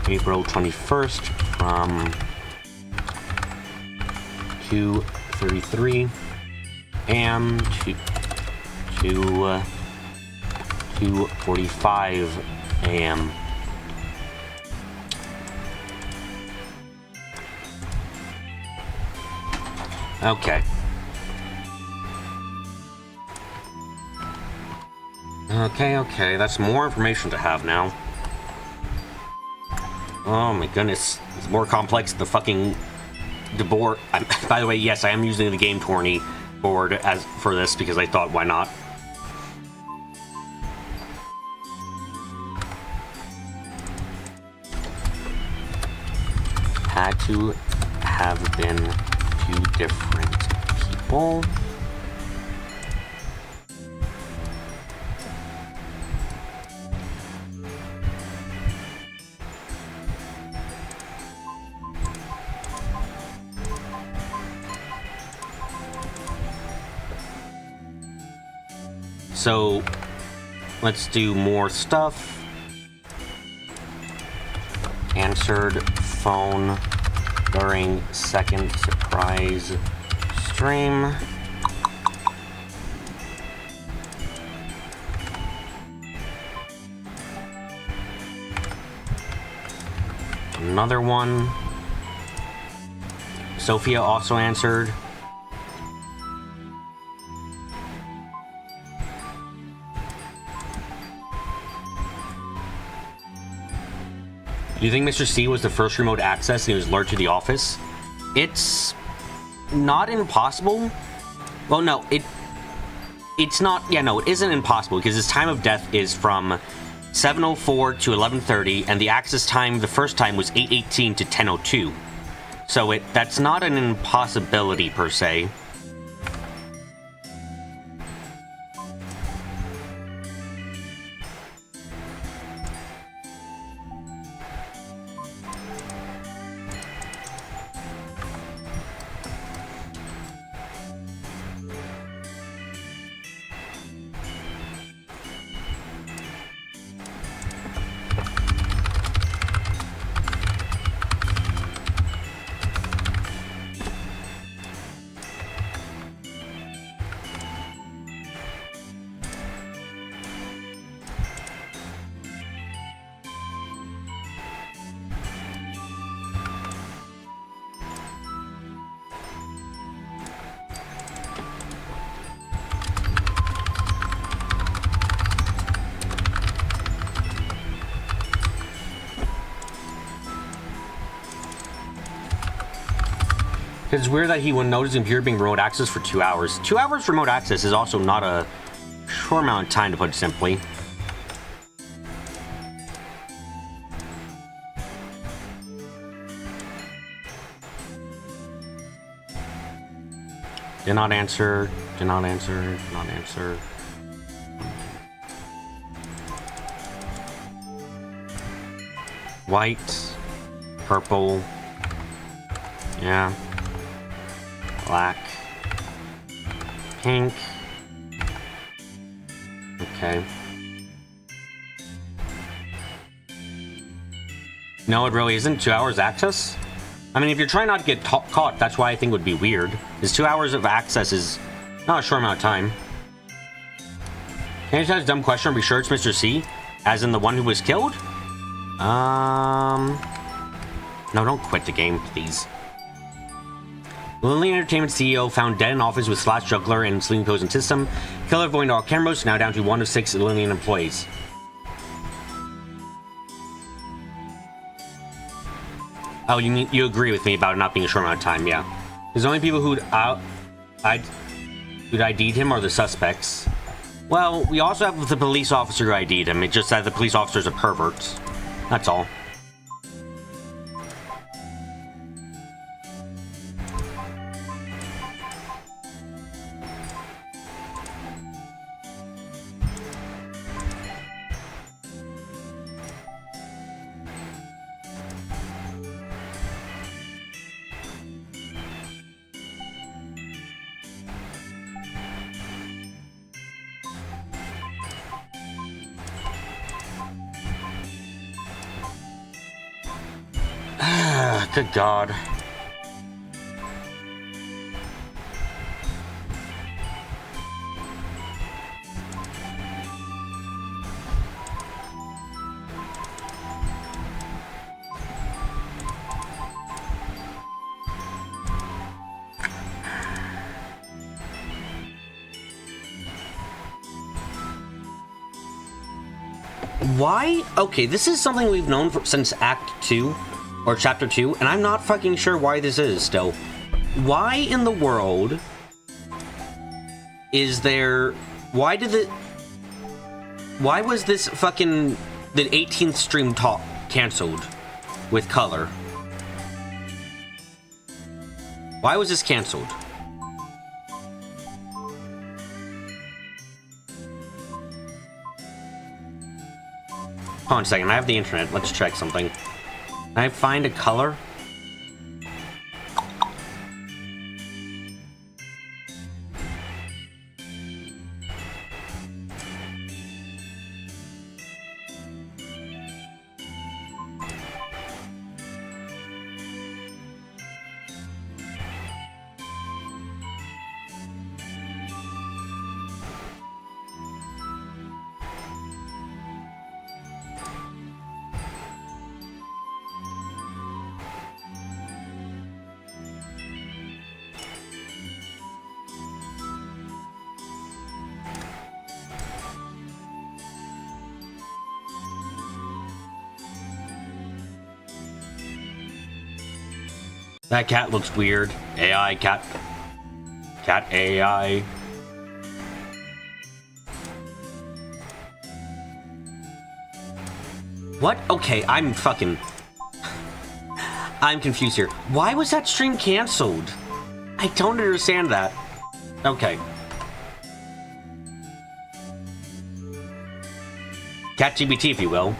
April 21st from 2:33 a.m. to 2:45 a.m. Okay. Okay, that's more information to have now. Oh my goodness, it's more complex than the fucking board. By the way, yes, I am using the game tourney board for this because I thought, why not? Had to have been two different people. So, let's do more stuff. Answered phone during second surprise stream. Another one. Sophia also answered. Do you think Mr. C was the first remote access and he was lured to the office? It's not impossible. Well, no, it's not. Yeah, no, it isn't impossible because his time of death is from 7:04 to 11:30, and the access time the first time was 8:18 to 10:02. So that's not an impossibility per se. It's weird that he wouldn't notice the computer being remote access for 2 hours. 2 hours remote access is also not a short amount of time, to put it simply. Did not answer, did not answer, did not answer. White, purple, yeah. Black, pink. Okay. No, it really isn't. 2 hours access? I mean, if you're trying not to get caught, that's why I think it would be weird. Is 2 hours of access is not a short amount of time. Can I just ask a dumb question? Are we sure it's Mr. C? As in the one who was killed? No, don't quit the game, please. Lily Entertainment CEO found dead in office with slash juggler and sleeping pills and system. Killer avoiding all cameras, now down to 1 of 6 Lillian employees. Oh, you agree with me about it not being a short amount of time, yeah. Because the only people who'd ID'd him are the suspects. Well, we also have the police officer who ID'd him. It's just that the police officer's a pervert. That's all. Good God. Why? Okay, this is something we've known since Act 2, or Chapter 2, and I'm not fucking sure why this is still. Why in the world is there... Why was this fucking... the 18th stream talk cancelled with color? Why was this cancelled? Hold on a second, I have the internet. Let's check something. Can I find a color? That cat looks weird. AI cat. Cat AI. What? Okay, I'm confused here. Why was that stream canceled? I don't understand that. Okay. ChatGPT, if you will.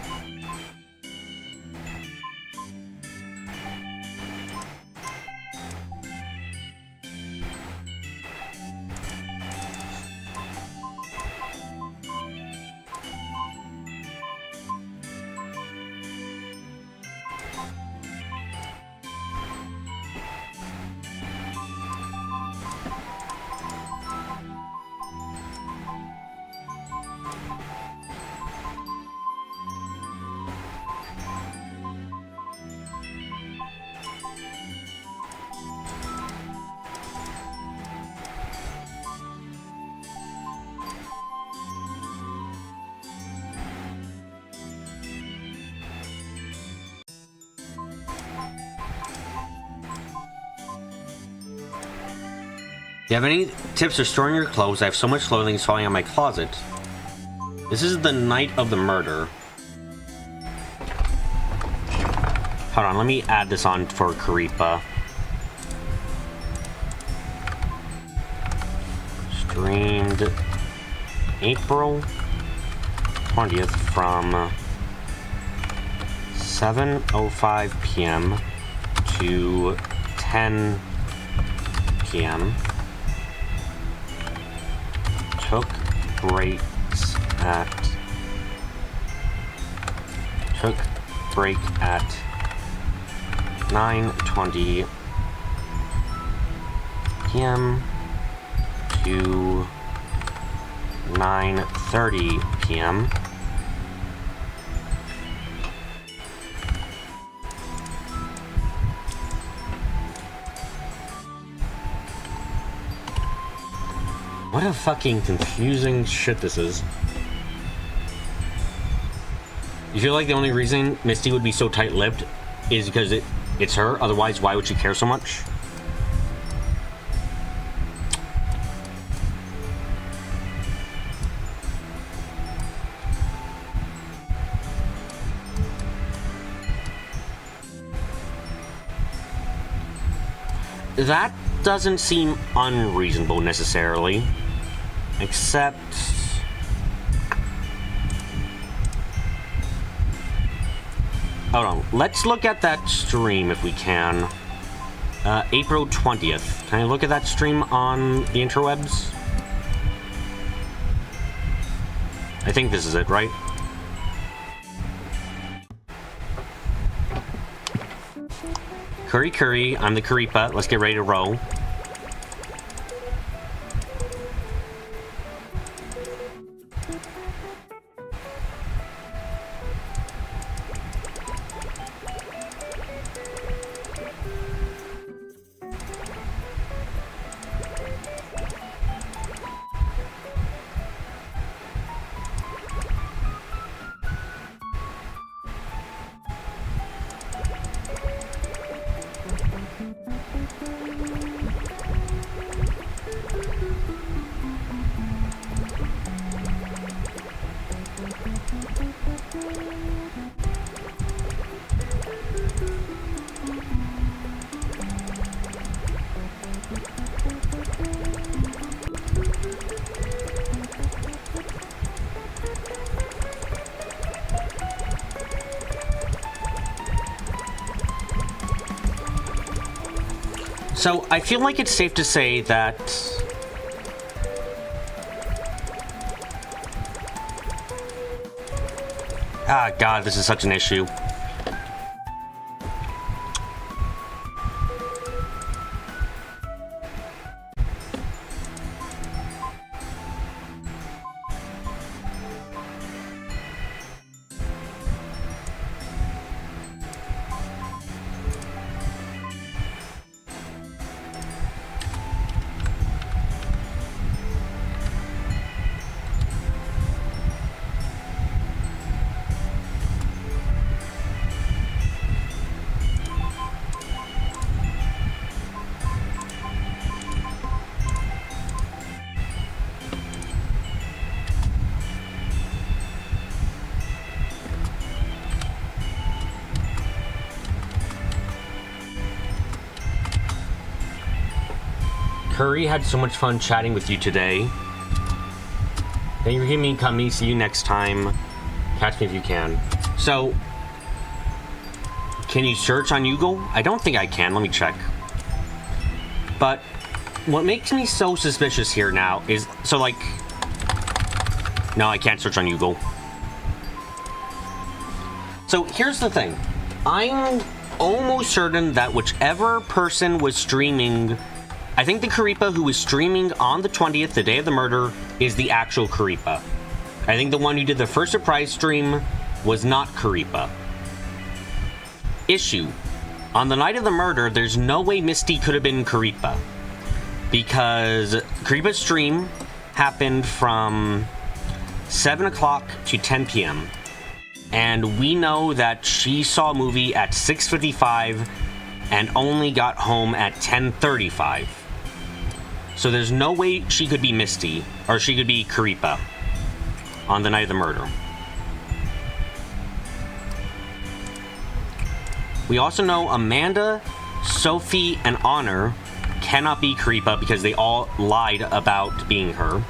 Do you have any tips for storing your clothes? I have so much clothing is falling out of my closet. This is the night of the murder. Hold on, let me add this on for Karipa. Streamed April 20th from 7:05 p.m. to 10 p.m. Took break at 9:20 p.m. to 9:30 p.m. What a fucking confusing shit this is. You feel like the only reason Misty would be so tight-lipped is because it's her? Otherwise, why would she care so much? That doesn't seem unreasonable necessarily. Except... Hold on. Let's look at that stream if we can. April 20th. Can I look at that stream on the interwebs? I think this is it, right? Curry, curry. I'm the Karipa. Let's get ready to roll. So, I feel like it's safe to say that... Ah, God, this is such an issue. Curry, had so much fun chatting with you today. Thank you for hearing me coming. See you next time. Catch me if you can. So, can you search on Google? I don't think I can. Let me check. But what makes me so suspicious here now is... So, like... No, I can't search on Google. So, here's the thing. I'm almost certain that whichever person was streaming... I think the Karipa who was streaming on the 20th, the day of the murder, is the actual Karipa. I think the one who did the first surprise stream was not Karipa. Issue. On the night of the murder, there's no way Misty could have been Karipa. Because Karipa's stream happened from 7 o'clock to 10 p.m. And we know that she saw a movie at 6:55 and only got home at 10:35. So there's no way she could be Misty, or she could be Karipa on the night of the murder. We also know Amanda, Sophie, and Honor cannot be Karipa because they all lied about being her.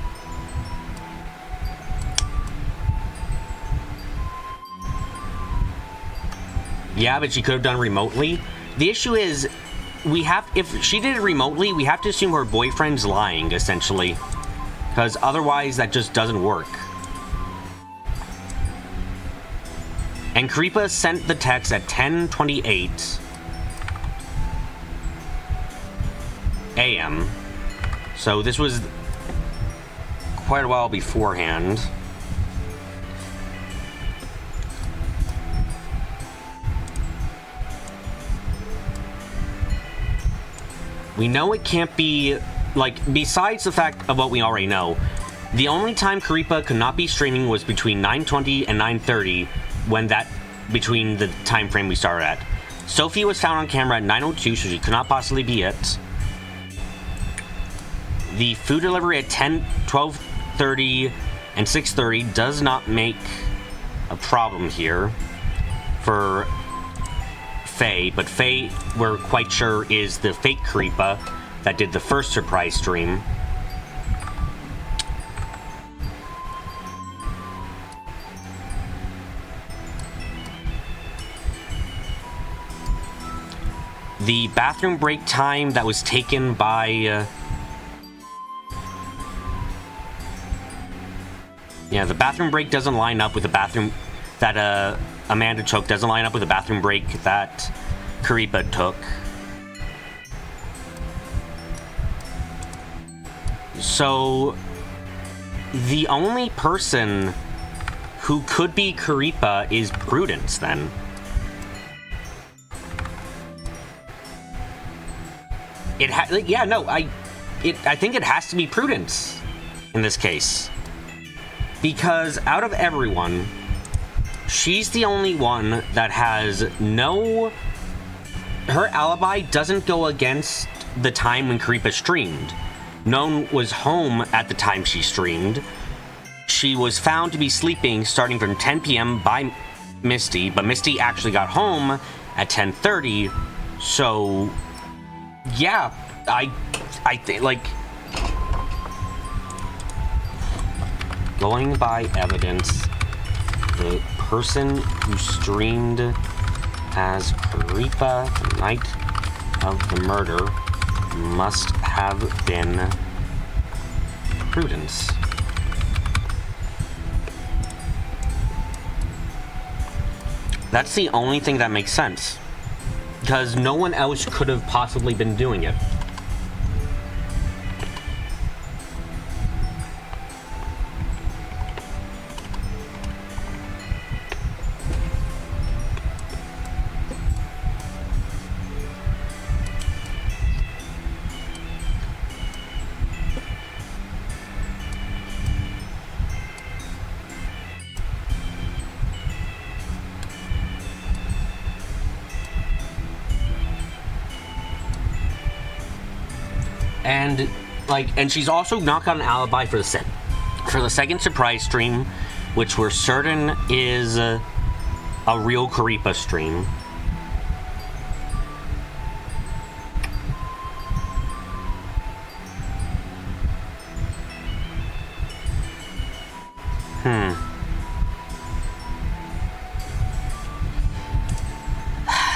Yeah, but she could have done remotely. The issue is, if she did it remotely, we have to assume her boyfriend's lying, essentially. Because otherwise, that just doesn't work. And Karipa sent the text at 10:28 a.m. So this was quite a while beforehand. We know it can't be, like, besides the fact of what we already know, the only time Karipa could not be streaming was between 9:20 and 9:30, between the time frame we started at. Sophie was found on camera at 9:02, so she could not possibly be it. The food delivery at 10, 12:30, and 6:30 does not make a problem here for Faye, but Faye, we're quite sure, is the fake Karipa that did the first surprise stream. The bathroom break time that was taken by... yeah, the bathroom break doesn't line up with the bathroom that Amanda took, doesn't line up with the bathroom break that Karipa took. So the only person who could be Karipa is Prudence, then. I think it has to be Prudence in this case. Because out of everyone, she's the only one that has no... Her alibi doesn't go against the time when Karipa streamed. No one was home at the time she streamed. She was found to be sleeping starting from 10 p.m. by Misty, but Misty actually got home at 10:30. So, yeah, I think, like, going by evidence, the person who streamed as Karipa the night of the murder must have been Prudence. That's the only thing that makes sense, because no one else could have possibly been doing it. And, like, and she's also not got an alibi for the second surprise stream, which we're certain is a real Karipa stream.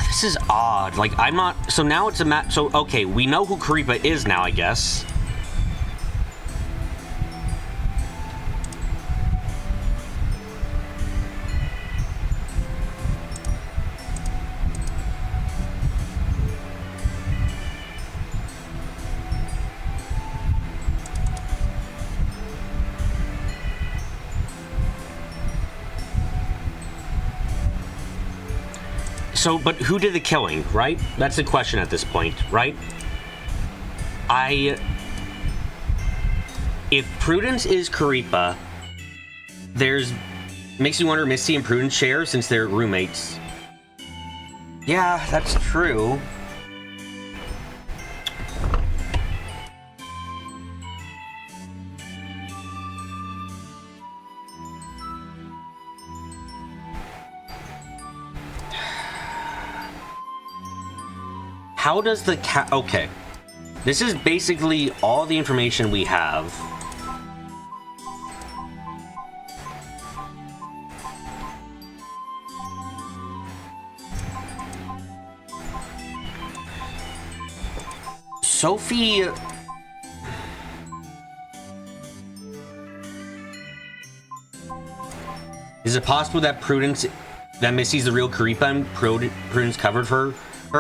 This is odd. Like, I'm not... So now it's a so, okay, we know who Karipa is now, I guess. So, but who did the killing, right? That's the question at this point, right? If Prudence is Karipa, makes you wonder, Misty and Prudence share since they're roommates. Yeah, that's true. How does the cat... Okay. This is basically all the information we have. Sophie... Is it possible that Misty's the real Karipa and Prudence covered her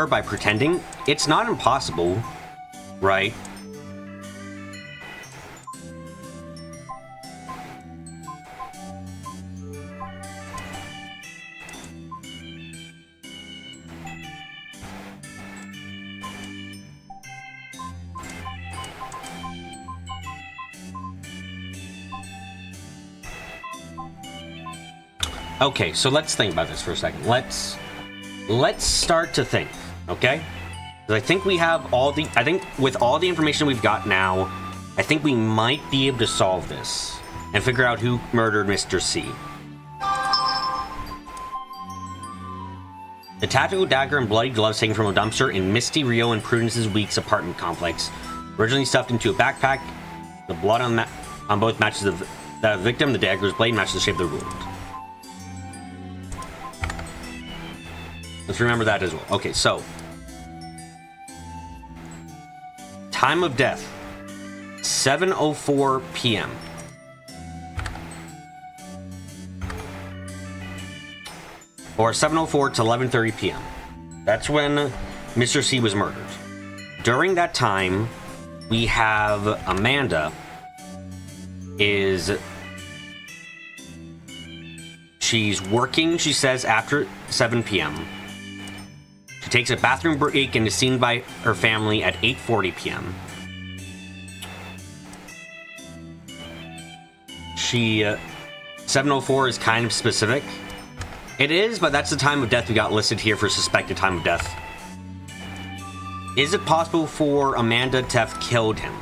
by pretending? It's not impossible, right? Okay, so let's think about this for a second. Let's start to think, okay? I think we have I think with all the information we've got now, I think we might be able to solve this and figure out who murdered Mr. C. The tactical dagger and bloody gloves taken from a dumpster in Misty, Rio, and Prudence's Week's apartment complex. Originally stuffed into a backpack, the blood on both matches the victim. The dagger's blade matches the shape of the wound. Let's remember that as well. Okay, so time of death, 7:04 p.m. Or 7:04 to 11:30 p.m. That's when Mr. C was murdered. During that time, we have Amanda, is she's working, she says, after 7 p.m. She takes a bathroom break and is seen by her family at 8:40 p.m. She 7:04 is kind of specific. It is, but that's the time of death we got listed here for suspected time of death. Is it possible for Amanda to have killed him?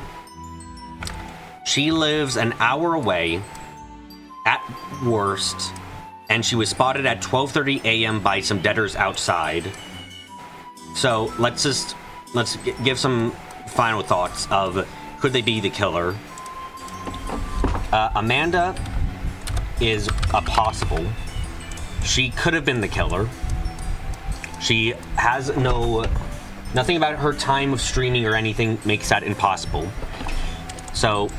She lives an hour away, at worst, and she was spotted at 12:30 a.m. by some debtors outside. So let's give some final thoughts of could they be the killer? Amanda is a possible. She could have been the killer. She has nothing about her time of streaming or anything makes that impossible. So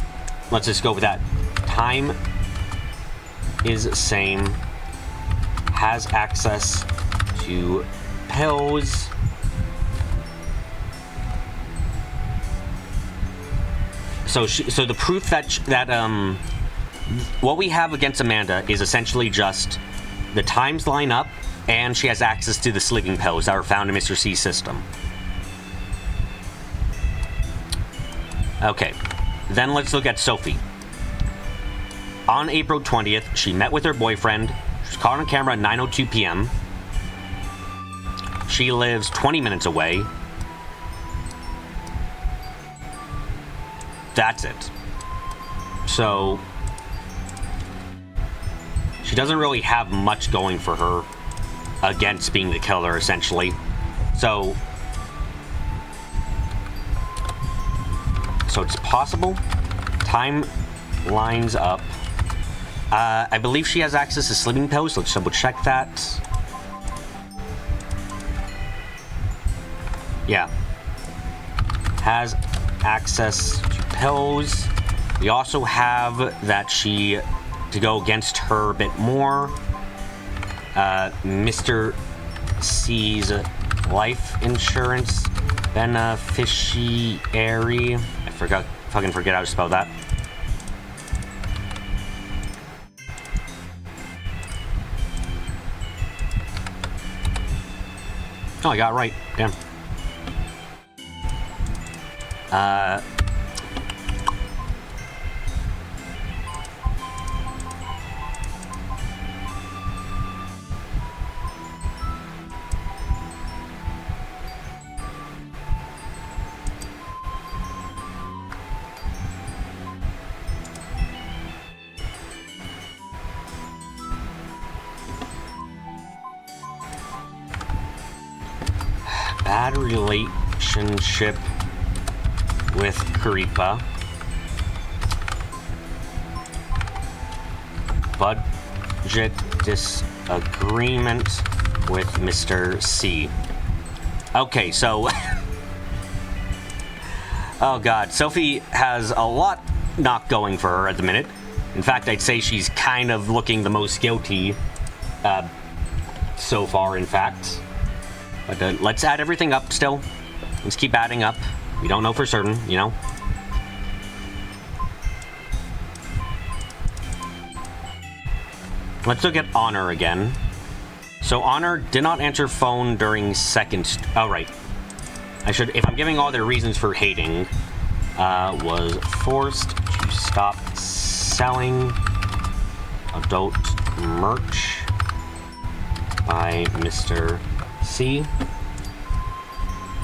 let's just go with that. Time is the same. Has access to pills. So the proof that what we have against Amanda is essentially just the times line up, and she has access to the sleeping pills that are found in Mr. C's system. Okay, then let's look at Sophie. On April 20th, she met with her boyfriend. She was caught on camera at 9:02 p.m. She lives 20 minutes away. That's it. So she doesn't really have much going for her against being the killer, essentially. So it's possible. Time lines up. I believe she has access to sleeping pills. Let's double check that. Yeah. Has access to pills. We also have that to go against her a bit more, Mr. C's life insurance beneficiary. I fucking forget how to spell that. Oh, I got it right. Damn. Bad relationship with Karipa. Budget disagreement with Mr. C. Okay, so oh god, Sophie has a lot not going for her at the minute. In fact, I'd say she's kind of looking the most guilty so far, in fact. But let's add everything up still. Let's keep adding up. We don't know for certain, you know. Let's look at Honor again. So Honor did not answer phone during oh, right. If I'm giving all their reasons for hating, was forced to stop selling adult merch by Mr. C.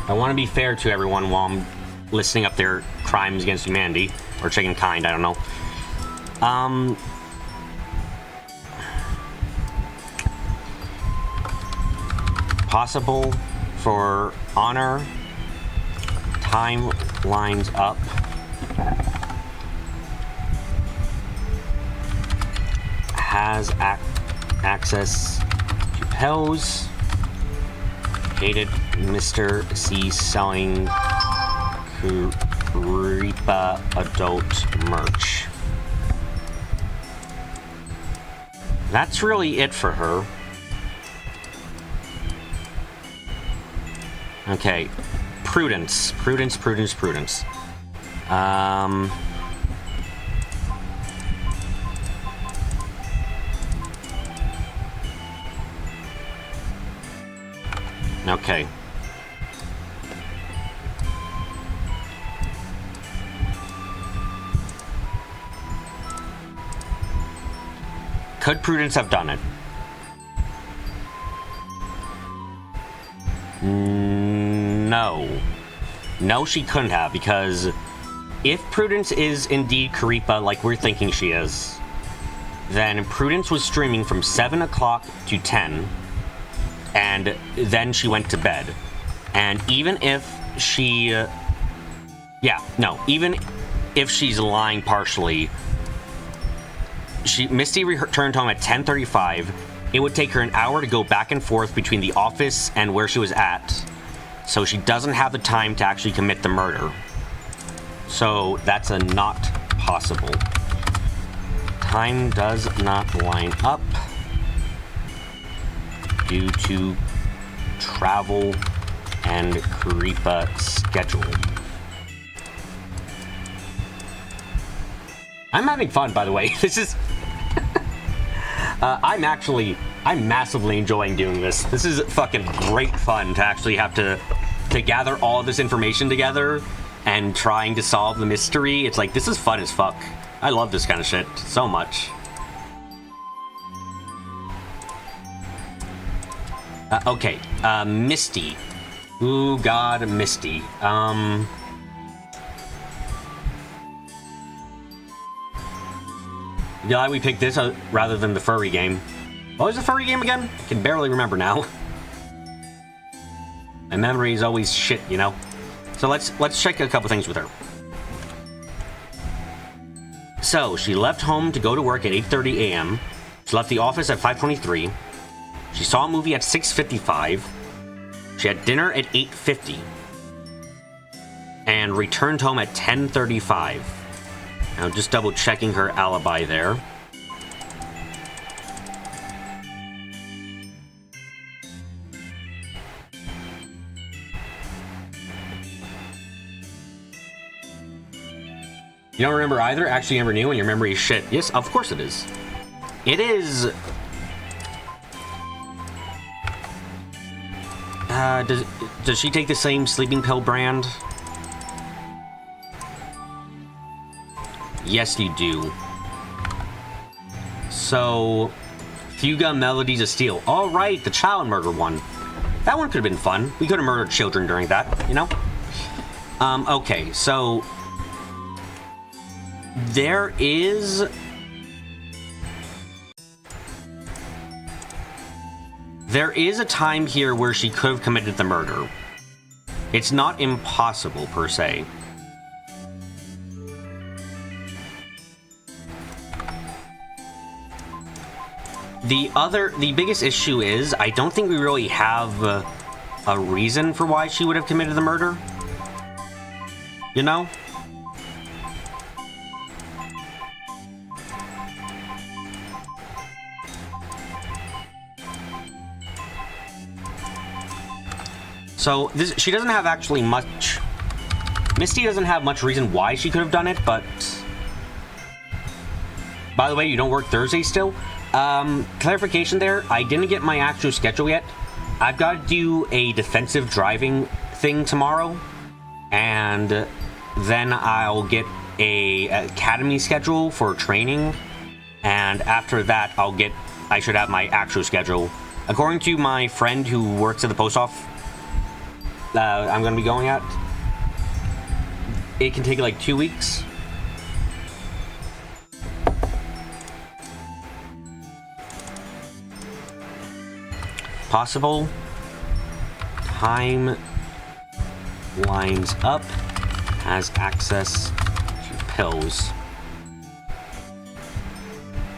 I want to be fair to everyone while I'm listing up their crimes against humanity, or chicken kind, I don't know. Possible for Honor. Time lines up. Has access to pills. Hated Mr. C selling Karipa adult merch. That's really it for her. Okay. Prudence. Okay. Could Prudence have done it? No. No, she couldn't have, because if Prudence is indeed Karipa, like we're thinking she is, then Prudence was streaming from 7 o'clock to 10, and then she went to bed. And even if she... even if she's lying partially, Misty returned home at 10:35. It would take her an hour to go back and forth between the office and where she was at, so she doesn't have the time to actually commit the murder. So that's a not possible. Time does not line up due to travel and Karipa schedule. I'm having fun, by the way. This is... I'm massively enjoying doing this. This is fucking great fun to actually have to gather all of this information together and trying to solve the mystery. It's like, this is fun as fuck. I love this kind of shit so much. Okay, Misty. Ooh, God, Misty. Glad we picked this rather than the furry game. What was the furry game again? I can barely remember now. My memory is always shit, you know? So let's check a couple things with her. So, she left home to go to work at 8:30 a.m. She left the office at 5:23. She saw a movie at 6:55. She had dinner at 8:50. And returned home at 10:35. Now, just double checking her alibi there. You don't remember either? Actually, never knew, and your memory is shit. Yes, of course it is. It is... does she take the same sleeping pill brand? Yes, you do. So, Fuga Melodies of Steel. All right, the child murder one. That one could have been fun. We could have murdered children during that, you know? Okay, so... There is... There is a time here where she could have committed the murder. It's not impossible, per se. The biggest issue is, I don't think we really have a reason for why she would have committed the murder. You know? So, she doesn't have actually much... Misty doesn't have much reason why she could have done it, but... By the way, you don't work Thursday still? Clarification there, I didn't get my actual schedule yet. I've got to do a defensive driving thing tomorrow, and then I'll get a academy schedule for training, and after that, I should have my actual schedule. According to my friend who works at the post office, I'm going to be going at, it can take like 2 weeks. Possible. Time lines up. Has access to pills.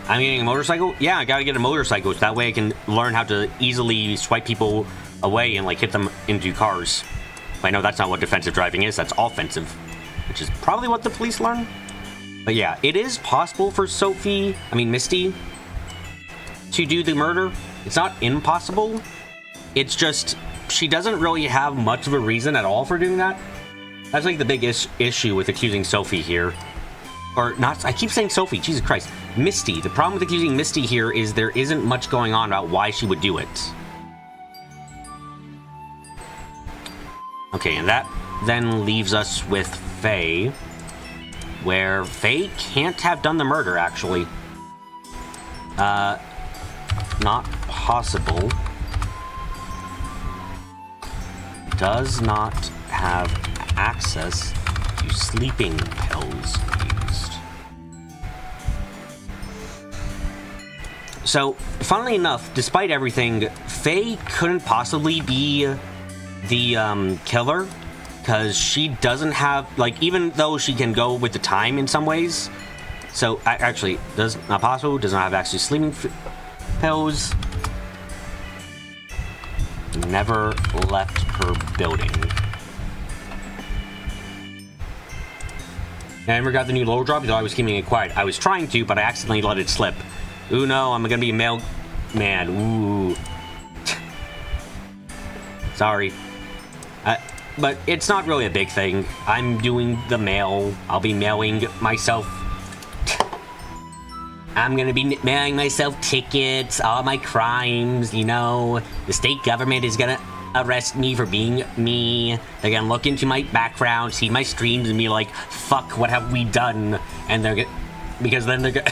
I'm getting a motorcycle? Yeah, I gotta get a motorcycle. So that way I can learn how to easily swipe people away and like hit them into cars. I know that's not what defensive driving is. That's offensive. Which is probably what the police learn. But yeah, it is possible for Misty to do the murder. It's not impossible. It's just, she doesn't really have much of a reason at all for doing that. That's like the big issue with accusing Sophie here. Or not, I keep saying Sophie, Jesus Christ. Misty. The problem with accusing Misty here is there isn't much going on about why she would do it. Okay, and that then leaves us with Faye, where Faye can't have done the murder, actually. Not possible. Does not have access to sleeping pills used. So, funnily enough, despite everything, Faye couldn't possibly be the killer, because she doesn't have, like, even though she can go with the time in some ways. So, actually, does not possible, does not have access to sleeping pills. Never left her building. I never got the new lower drop, though I was keeping it quiet. I was trying to, but I accidentally let it slip. Ooh, no, I'm gonna be a mailman. Ooh. Sorry. But it's not really a big thing. I'm doing the mail. I'll be mailing myself. I'm gonna be mailing myself tickets, all my crimes, you know. The state government is gonna arrest me for being me. They're gonna look into my background, see my streams, and be like, fuck, what have we done? And they're gonna... Because then they're gonna...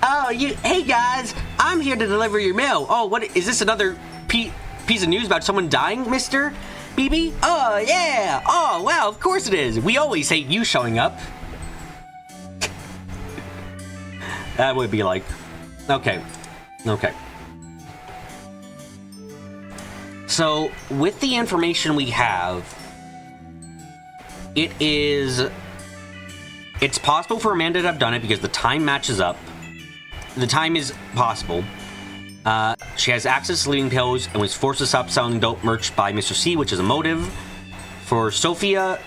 Oh, hey guys, I'm here to deliver your mail. Oh, what is this, another piece of news about someone dying, Mr. BB? Oh, yeah. Oh, wow, of course it is. We always hate you showing up. That would be like, okay. So, with the information we have, it's possible for Amanda to have done it because the time matches up. The time is possible. She has access to sleeping pills and was forced to stop selling dope merch by Mr. C, which is a motive. For Sophia,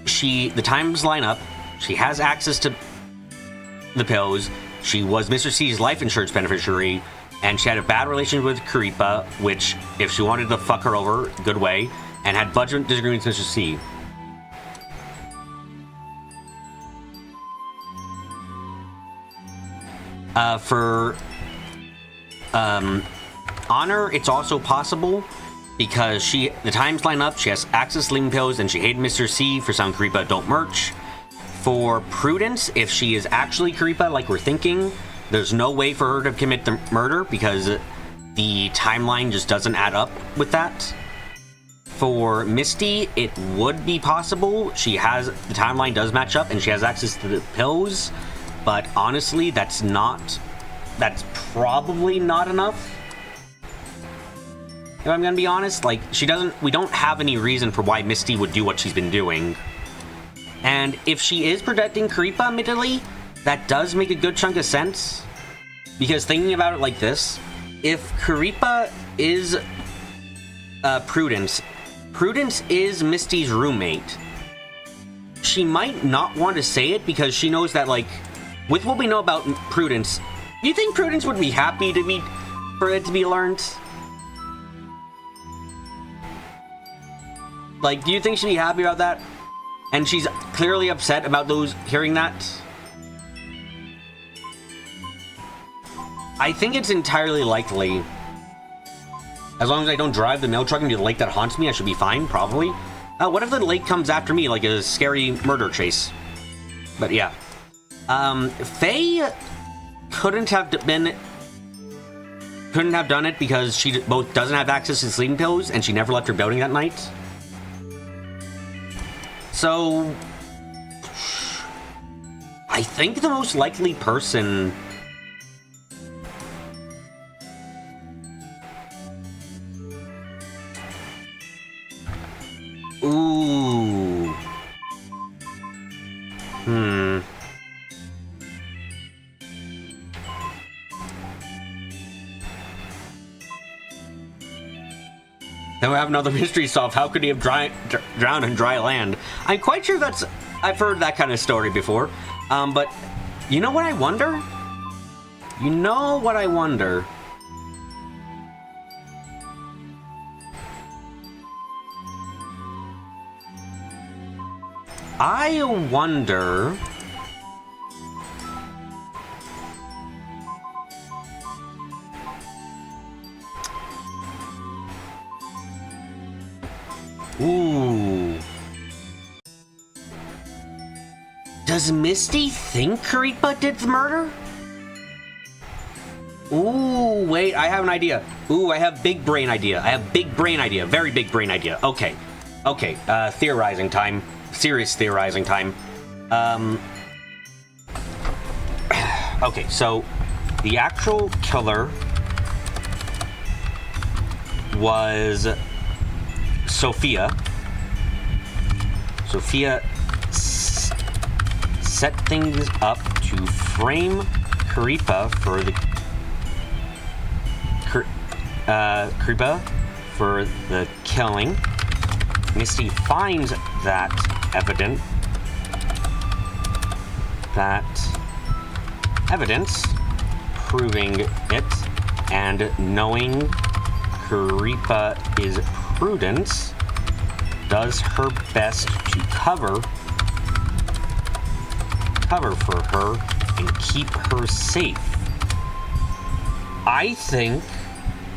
the times line up. She has access to the pills. She was Mr. C's life insurance beneficiary, and she had a bad relationship with Karipa, which, if she wanted to fuck her over, good way, and had budget disagreements with Mr. C. For Honor, it's also possible because the times line up. She has access to sleeping pills and she hated Mr. C for selling Karipa adult merch. For Prudence, if she is actually Karipa like we're thinking, there's no way for her to commit the murder because the timeline just doesn't add up with that. For Misty, it would be possible. The timeline does match up and she has access to the pills. But honestly, that's probably not enough. If I'm gonna be honest, like, we don't have any reason for why Misty would do what she's been doing. And if she is protecting Karipa, admittedly, that does make a good chunk of sense. Because thinking about it like this, if Karipa is Prudence is Misty's roommate. She might not want to say it because she knows that, like, with what we know about Prudence, do you think Prudence would be happy for it to be learned? Like, do you think she'd be happy about that? And she's clearly upset about hearing that? I think it's entirely likely. As long as I don't drive the mail truck into the lake that haunts me, I should be fine, probably. What if the lake comes after me, like a scary murder chase? But yeah. Faye couldn't have done it because she both doesn't have access to sleeping pills and she never left her building that night. So, I think the most likely person... Ooh. Then we have another mystery solved. How could he have drowned in dry land? I'm quite sure I've heard that kind of story before. But you know what I wonder? I wonder... Ooh. Does Misty think Kuripa did the murder? Ooh, wait, I have an idea. Ooh, I have big brain idea. I have big brain idea. Very big brain idea. Okay. Okay, theorizing time. Serious theorizing time. Okay, so the actual killer was Sophia. Sophia set things up to frame Kuripa for the Kuripa for the killing. Misty finds that evidence proving it, and knowing Kuripa is prudent, does her best to cover for her and keep her safe. I think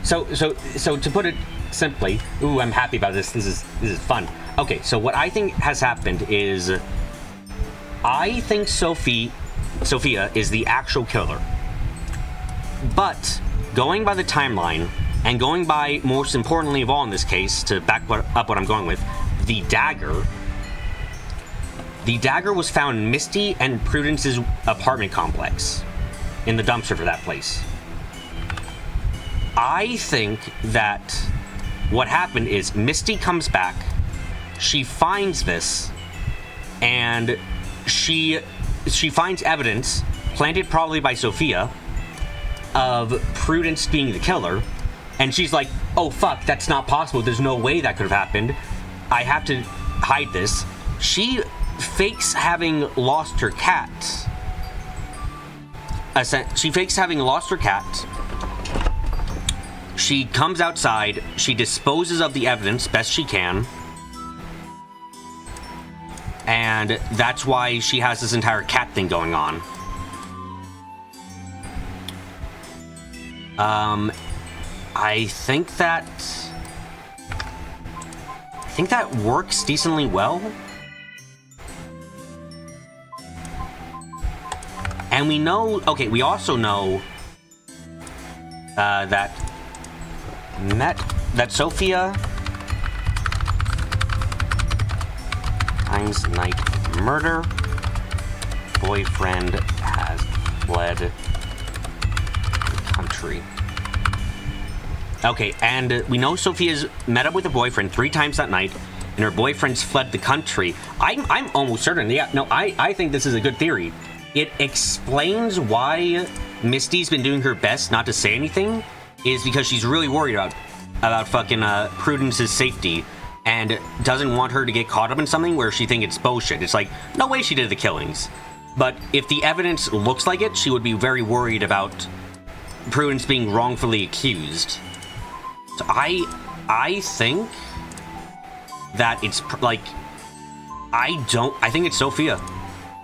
so to put it simply, ooh, I'm happy about this. This is fun. Okay, so what I think has happened is I think Sophia is the actual killer. But going by the timeline, and going by, most importantly of all in this case, to back up what I'm going with, the dagger. The dagger was found in Misty and Prudence's apartment complex, in the dumpster for that place. I think that what happened is Misty comes back, she finds this, and she finds evidence, planted probably by Sophia, of Prudence being the killer, and she's like, oh fuck, that's not possible, there's no way that could have happened, I have to hide this. She fakes having lost her cat. She fakes having lost her cat. She comes outside, she disposes of the evidence best she can, and that's why she has this entire cat thing going on. I think that works decently well. And we know, okay, we also know that Sophia times night murder, boyfriend has fled the country. Okay, and we know Sophia's met up with her boyfriend 3 times that night, and her boyfriend's fled the country. I'm almost certain, yeah, no, I think this is a good theory. It explains why Misty's been doing her best not to say anything, is because she's really worried about fucking Prudence's safety, and doesn't want her to get caught up in something where she thinks it's bullshit. It's like, no way she did the killings. But if the evidence looks like it, she would be very worried about Prudence being wrongfully accused. So I think that it's like, I think it's Sophia.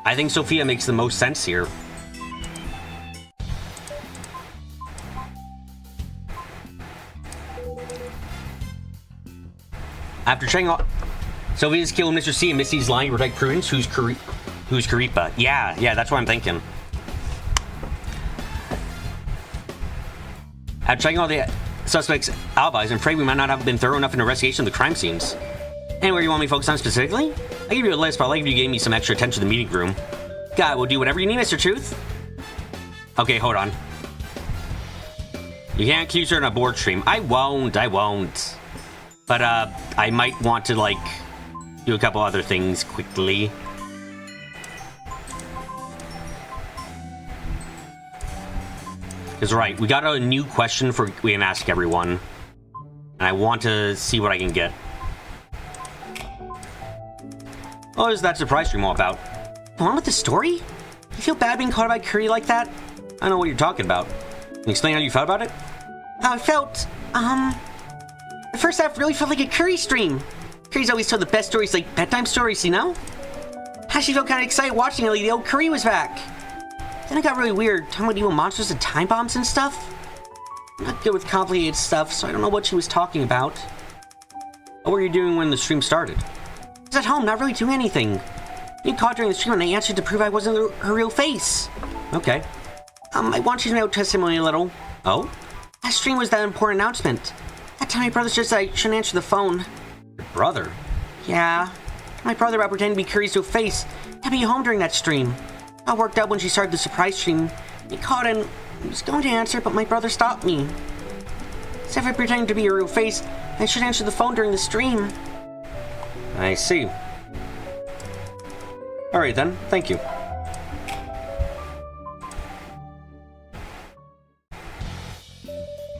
I think Sophia makes the most sense here. After checking out, Sophia's killing Mr. C and Misty's lying to protect Prudence, who's Kuripa. Yeah, that's what I'm thinking. After checking all the suspects' alibis, I'm afraid we might not have been thorough enough in investigation of the crime scenes. Anywhere you want me to focus on specifically? I give you a list, but I'd like if you gave me some extra attention to the meeting room. God, we'll do whatever you need, Mr. Truth. Okay, hold on. You can't accuse her in a board stream. I won't. But, I might want to, like, do a couple other things quickly. Because, right, we got a new question we can ask everyone. And I want to see what I can get. Oh, is that surprise stream all about? Go on with the story? You feel bad being caught by Curry like that? I don't know what you're talking about. Can you explain how you felt about it? How I felt, the first half really felt like a Curry stream. Curry's always told the best stories, like bedtime stories, you know? I actually felt kind of excited watching it, like the old Curry was back. Then it got really weird, talking about evil monsters and time bombs and stuff. I'm not good with complicated stuff, so I don't know what she was talking about. What were you doing when the stream started? I was at home, not really doing anything. You called during the stream and I answered to prove I wasn't her real face. Okay. I want you to know testimony a little. Oh? That stream was that important announcement. That time my brother just said I shouldn't answer the phone. Your brother? Yeah. My brother about pretending to be curious to a face. I'd be home during that stream. I worked out when she started the surprise stream. He called and I was going to answer, but my brother stopped me. Said if I pretended to be a real face, I should answer the phone during the stream. I see. Alright then, thank you.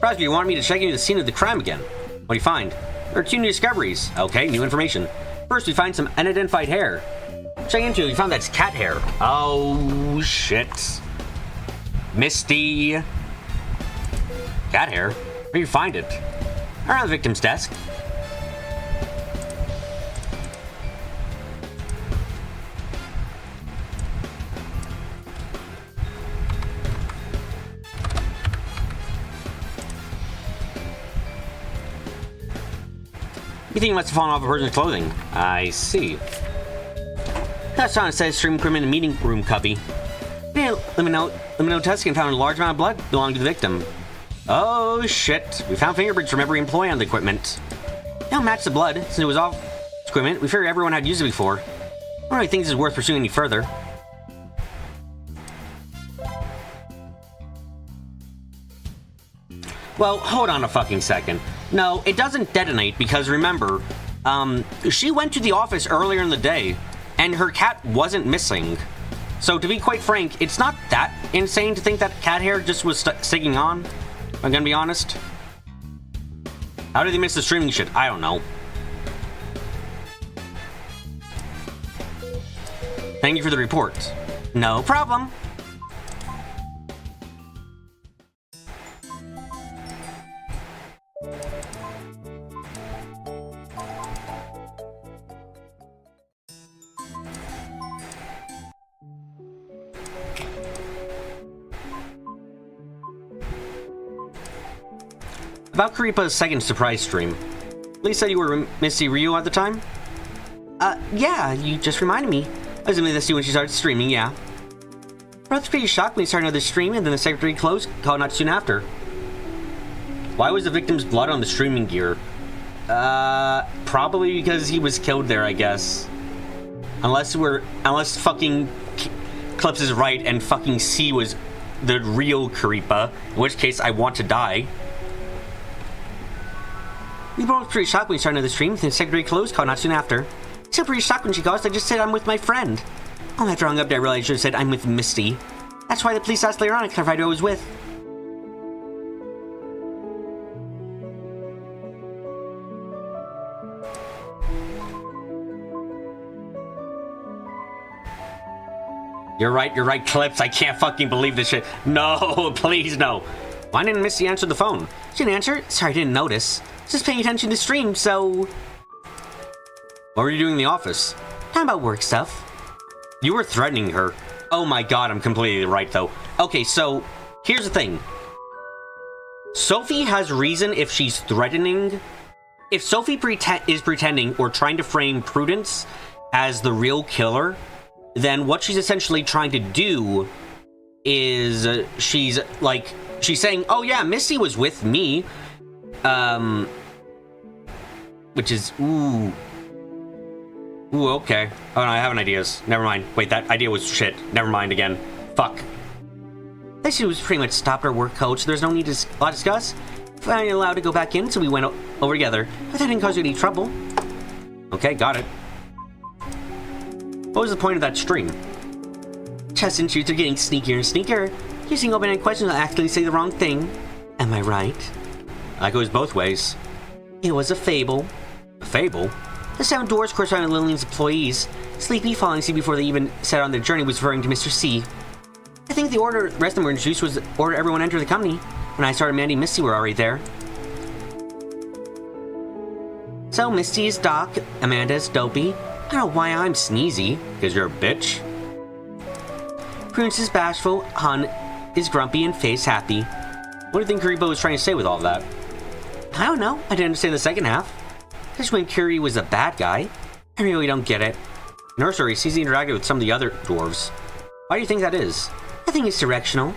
Crosby, you wanted me to check into the scene of the crime again. What do you find? There are 2 new discoveries. Okay, new information. First, we find some unidentified hair. Check into it, we found that's cat hair. Oh, shit. Misty. Cat hair? Where do you find it? Around the victim's desk. You think it must have fallen off a person's clothing? I see. That's on it says stream equipment in meeting room cubby. Limino testing found a large amount of blood belonging to the victim. Oh shit. We found fingerprints from every employee on the equipment. They don't match the blood. Since it was off equipment, we figured everyone had used it before. I don't really think this is worth pursuing any further. Well, hold on a fucking second. No, it doesn't detonate because remember, she went to the office earlier in the day and her cat wasn't missing. So to be quite frank, it's not that insane to think that cat hair just was sticking on. I'm gonna be honest. How did they miss the streaming shit? I don't know. Thank you for the report. No problem. About Karipa's second surprise stream. Lee said you were Missy Ryu at the time? Yeah, you just reminded me. I was in Missy when she started streaming, yeah. I was pretty shocked when he started another stream and then the secretary closed called not soon after. Why was the victim's blood on the streaming gear? Probably because he was killed there, I guess. Unless fucking Clips is right and fucking C was the real Karipa, in which case I want to die. We were both pretty shocked when we started another stream, then the secretary closed called not soon after. Still pretty shocked when she called, I just said I'm with my friend. Oh, after I hung up there, I realized I should have said I'm with Misty. That's why the police asked later on I clarified who I was with. You're right, Clips. I can't fucking believe this shit. No, please, no. Why didn't Misty answer the phone? She didn't answer? Sorry, I didn't notice. Just paying attention to the stream, so... What were you doing in the office? Talking about work stuff. You were threatening her. Oh my god, I'm completely right, though. Okay, so, here's the thing. Sophie has reason if she's threatening... If Sophie is pretending or trying to frame Prudence as the real killer, then what she's essentially trying to do is she's saying, oh yeah, Misty was with me. Which is, ooh, okay. Oh no, I have an idea. Never mind. Wait, that idea was shit. Never mind again. Fuck. I she was pretty much stopped our work coach. There's no need to discuss. Finally allowed to go back in, so we went over together. But that didn't cause you any trouble. Okay, got it. What was the point of that stream? Chess and shoots are getting sneakier and sneakier. Using open-ended questions will actually say the wrong thing. Am I right? That goes both ways. It was a fable. A fable? The 7 doors corresponded to Lillian's employees. Sleepy, falling asleep before they even set on their journey, was referring to Mr. C. I think the order the rest of them were introduced was order everyone enter the company. When I started, Mandy and Misty were already there. So Misty is Doc, Amanda is Dopey. I don't know why I'm Sneezy, because you're a bitch. Prudence is bashful, Han is grumpy, and Faye's happy. What do you think Karipa was trying to say with all of that? I don't know. I didn't understand the second half. Just when Curie was a bad guy. I really don't get it. Nursery sees he interacted with some of the other dwarves. Why do you think that is? I think it's directional.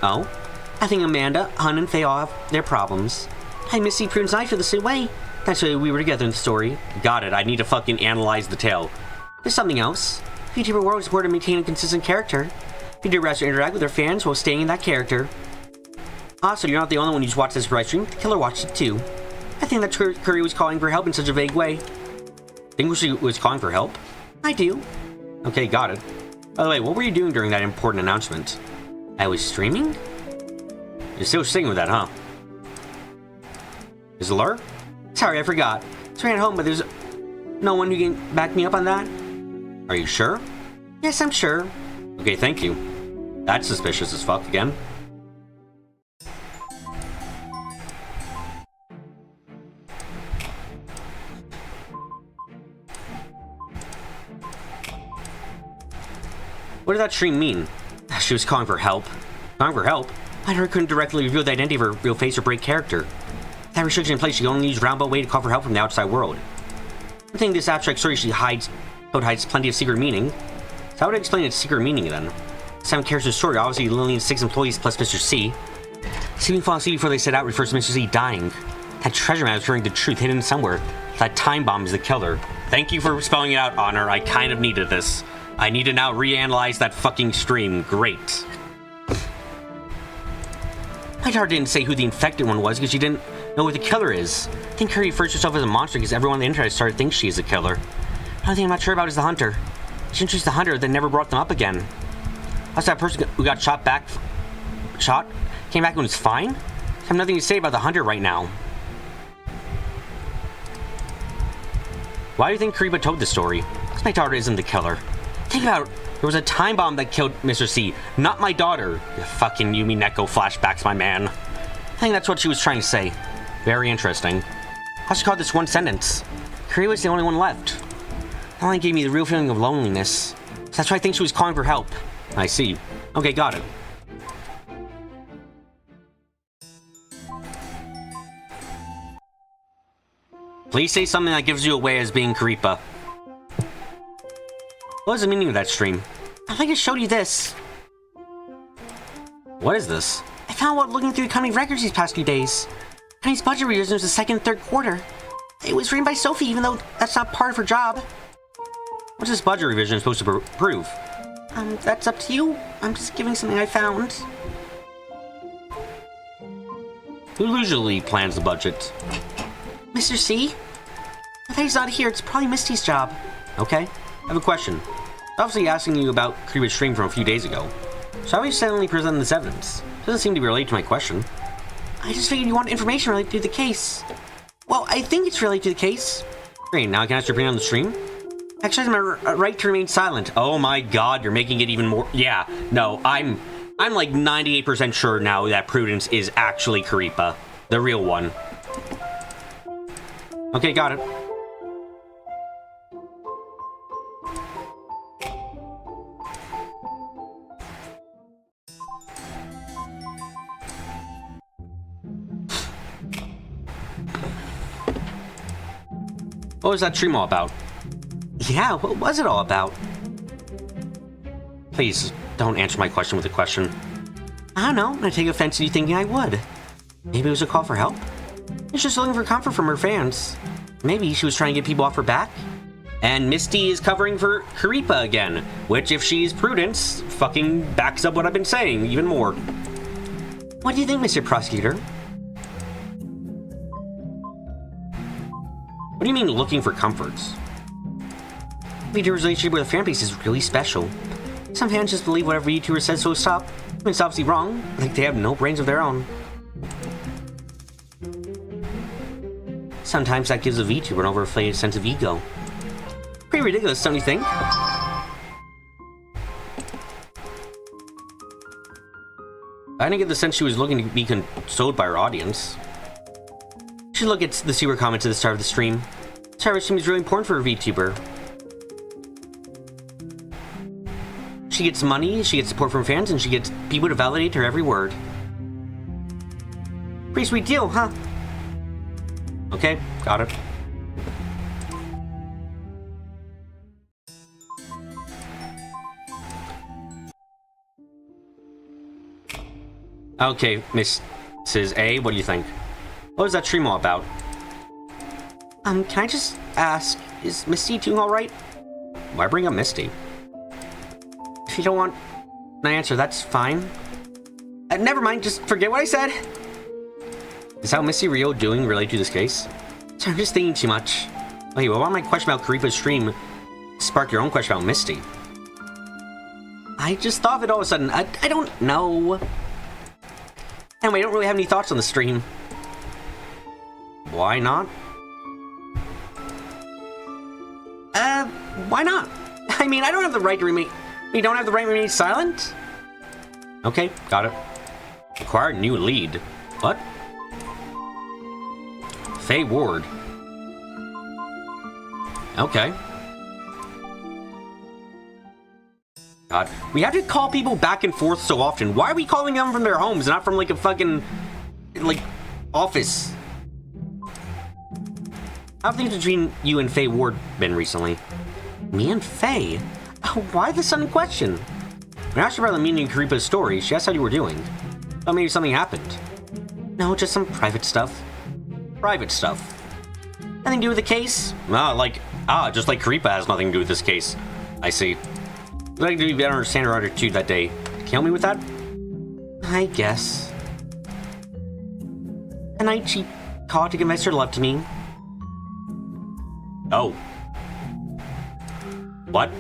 Oh? I think Amanda, Hun, and Faye all have their problems. I miss see Prudence and I feel the same way. That's why we were together in the story. Got it. I need to fucking analyze the tale. There's something else. VTuber world is where to maintain a consistent character. VTuber has to interact with their fans while staying in that character. Also, you're not the only one who's watched this live stream. The killer watched it too. I think that Curry was calling for help in such a vague way. Think she was calling for help? I do. Okay, got it. By the way, what were you doing during that important announcement? I was streaming? You're still sticking with that, huh? Is it Lur? Sorry, I forgot. I ran home, but there's no one who can back me up on that. Are you sure? Yes, I'm sure. Okay, thank you. That's suspicious as fuck again. What did that stream mean? She was calling for help. Calling for help? I never couldn't directly reveal the identity of her real face or break character. That restriction in place, she can only use roundabout way to call for help from the outside world. I think this abstract story hides plenty of secret meaning. So how would I explain its secret meaning then? 7 characters story, obviously Lillian's 6 employees plus Mr. C. Seeing falling asleep before they set out refers to Mr. C dying. That treasure map is carrying the truth hidden somewhere. That time bomb is the killer. Thank you for spelling it out, Honor. I kind of needed this. I need to now reanalyze that fucking stream. Great. My daughter didn't say who the infected one was because she didn't know who the killer is. I think Curry refers to herself as a monster because everyone on the internet started to think she is a killer. The only thing I'm not sure about is the hunter. She introduced the hunter, then never brought them up again. Also, that person who got shot came back and was fine? I have nothing to say about the hunter right now. Why do you think Kariba told this story? Because my daughter isn't the killer. Think about it. There was a time bomb that killed Mr. C, not my daughter. You fucking Yumi Neko flashbacks, my man. I think that's what she was trying to say. Very interesting. How she called this one sentence? Kariba was the only one left. That only gave me the real feeling of loneliness. So that's why I think she was calling for help. I see. Okay, got it. Please say something that gives you away as being Karipa. What was the meaning of that stream? I think I showed you this. What is this? I found out looking through company records these past few days. Company's budget revision was the second and third quarter. It was written by Sophie, even though that's not part of her job. What's this budget revision supposed to prove? That's up to you. I'm just giving something I found. Who usually plans the budget? Mr. C? If he's not here, it's probably Misty's job. Okay. I have a question. Obviously asking you about Kariba's stream from a few days ago. So how are you suddenly presenting this evidence? Doesn't seem to be related to my question. I just figured you want information related to the case. Well, I think it's related to the case. Great, now I can ask your opinion on the stream? Exercise my right to remain silent. Oh my god, you're making it even more... Yeah, no, I'm like 98% sure now that Prudence is actually Karipa. The real one. Okay, got it. What was that stream all about? Yeah, what was it all about? Please, don't answer my question with a question. I don't know, I take offense to you thinking I would. Maybe it was a call for help? She's just looking for comfort from her fans. Maybe she was trying to get people off her back? And Misty is covering for Karipa again, which if she's Prudence, fucking backs up what I've been saying even more. What do you think, Mr. Prosecutor? What do you mean, looking for comforts? VTuber's relationship with a fan base is really special. Some fans just believe whatever VTuber says so stop. It's obviously wrong, like they have no brains of their own. Sometimes that gives a VTuber an overinflated sense of ego. Pretty ridiculous, don't you think? I didn't get the sense she was looking to be consoled by her audience. You should look at the secret comments at the start of the stream. The start of the stream is really important for a VTuber. She gets money, she gets support from fans, and she gets people to validate her every word. Pretty sweet deal, huh? Okay, got it. Okay, Mrs. A, what do you think? What was that stream all about? Can I just ask, is Misty doing alright? Why bring up Misty? If you don't want an answer, that's fine. Never mind, just forget what I said. Is how Misty Rio doing related to this case? So I'm just thinking too much. Wait, well, why my question about Karipa's stream sparked your own question about Misty? I just thought of it all of a sudden. I don't know. Anyway, I don't really have any thoughts on the stream. Why not? Why not? I mean, I don't have the right to remain... You don't have the right to remain silent? Okay, got it. Acquire new lead. What? Faye Ward. Okay. God, we have to call people back and forth so often. Why are we calling them from their homes, not from like a fucking, like, office? How have things between you and Faye Ward been recently? Me and Faye? Oh, why the sudden question? When I asked her about the meaning of Karipa's story, she asked how you were doing. Thought maybe something happened. No, just some private stuff. Private stuff. Nothing to do with the case? Just like Karipa has nothing to do with this case. I see. I'd like to better understand her attitude that day. Can you help me with that? I guess. At night, she called to confess her love to me. Oh. What?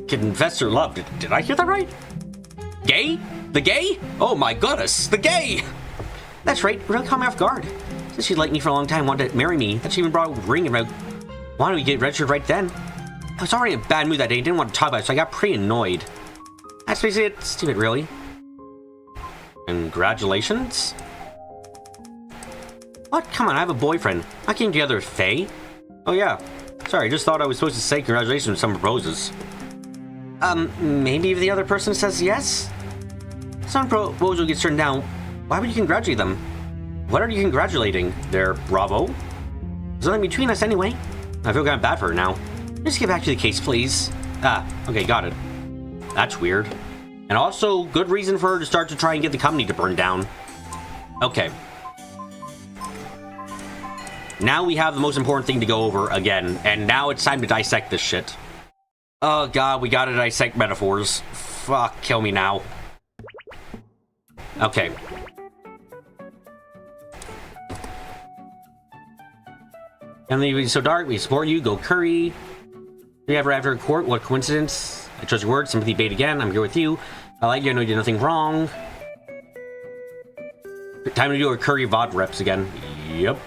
Confess her love? Did I hear that right? Gay? The gay? Oh my goodness, the gay! That's right, really caught me off guard. Since she liked me for a long time, wanted to marry me, that she even brought a ring about why don't we get registered right then? I was already in a bad mood that day and didn't want to talk about it, so I got pretty annoyed. That's basically it. Stupid, really. Congratulations? What? Come on, I have a boyfriend. I came together with Faye. Oh yeah. Sorry, I just thought I was supposed to say congratulations when someone proposes. Maybe if the other person says yes? If some proposal gets turned down, why would you congratulate them? What are you congratulating? Their bravo? There's nothing between us anyway. I feel kind of bad for her now. Just get back to the case, please. Okay, got it. That's weird. And also, good reason for her to start to try and get the company to burn down. Okay. Now we have the most important thing to go over again, and now it's time to dissect this shit. Oh god, we gotta dissect metaphors. Fuck, kill me now. Okay. And leaving so dark, we support you, go Curry. We ever after court, what coincidence? I trust your word, sympathy bait again, I'm here with you. I like you, I know you did nothing wrong. Time to do our Curry VOD reps again. Yep.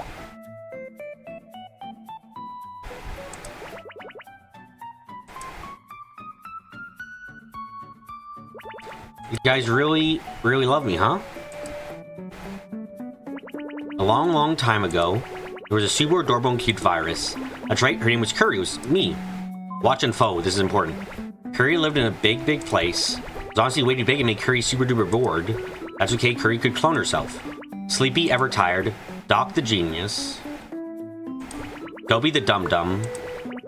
You guys really, really love me, huh? A long, long time ago, there was a super adorable and cute virus. That's right, her name was Curry, it was me. Watch and foe, this is important. Curry lived in a big, big place. It was honestly way too big to make Curry super duper bored. That's okay, Curry could clone herself. Sleepy, ever tired. Doc the genius. Goby the dum-dum.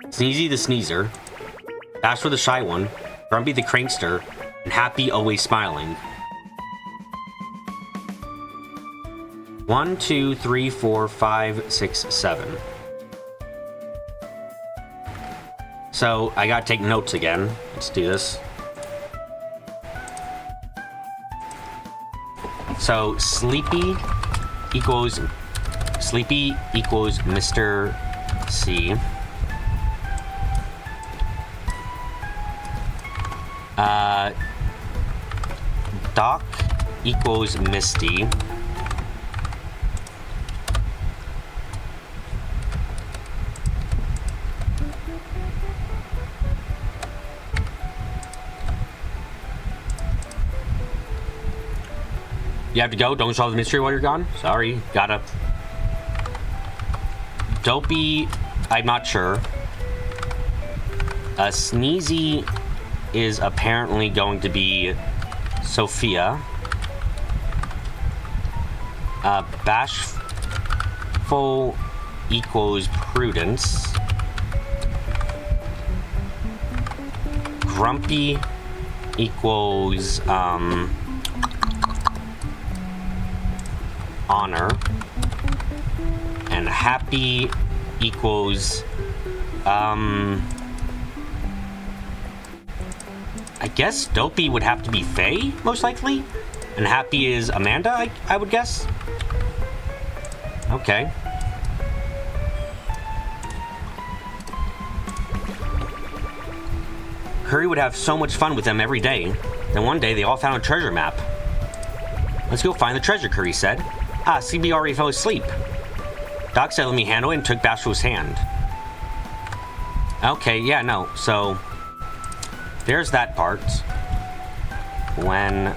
Sneezy the sneezer. Bashful the shy one. Grumpy the crankster. And Happy always smiling. 1, 2, 3, 4, 5, 6, 7. So, I gotta take notes again. Let's do this. So, Sleepy equals Mr. C. Doc equals Misty. You have to go? Don't solve the mystery while you're gone? Sorry, gotta. Dopey, I'm not sure. Sneezy is apparently going to be Sophia. Bashful equals Prudence. Grumpy equals, honor. And happy equals, I guess Dopey would have to be Faye, most likely. And happy is Amanda, I would guess. Okay. Curry would have so much fun with them every day. Then one day, they all found a treasure map. Let's go find the treasure, Curry said. Ah, CB already fell asleep. Doc said let me handle it and took Bashful's hand. Okay, yeah, no, so... There's that part. When...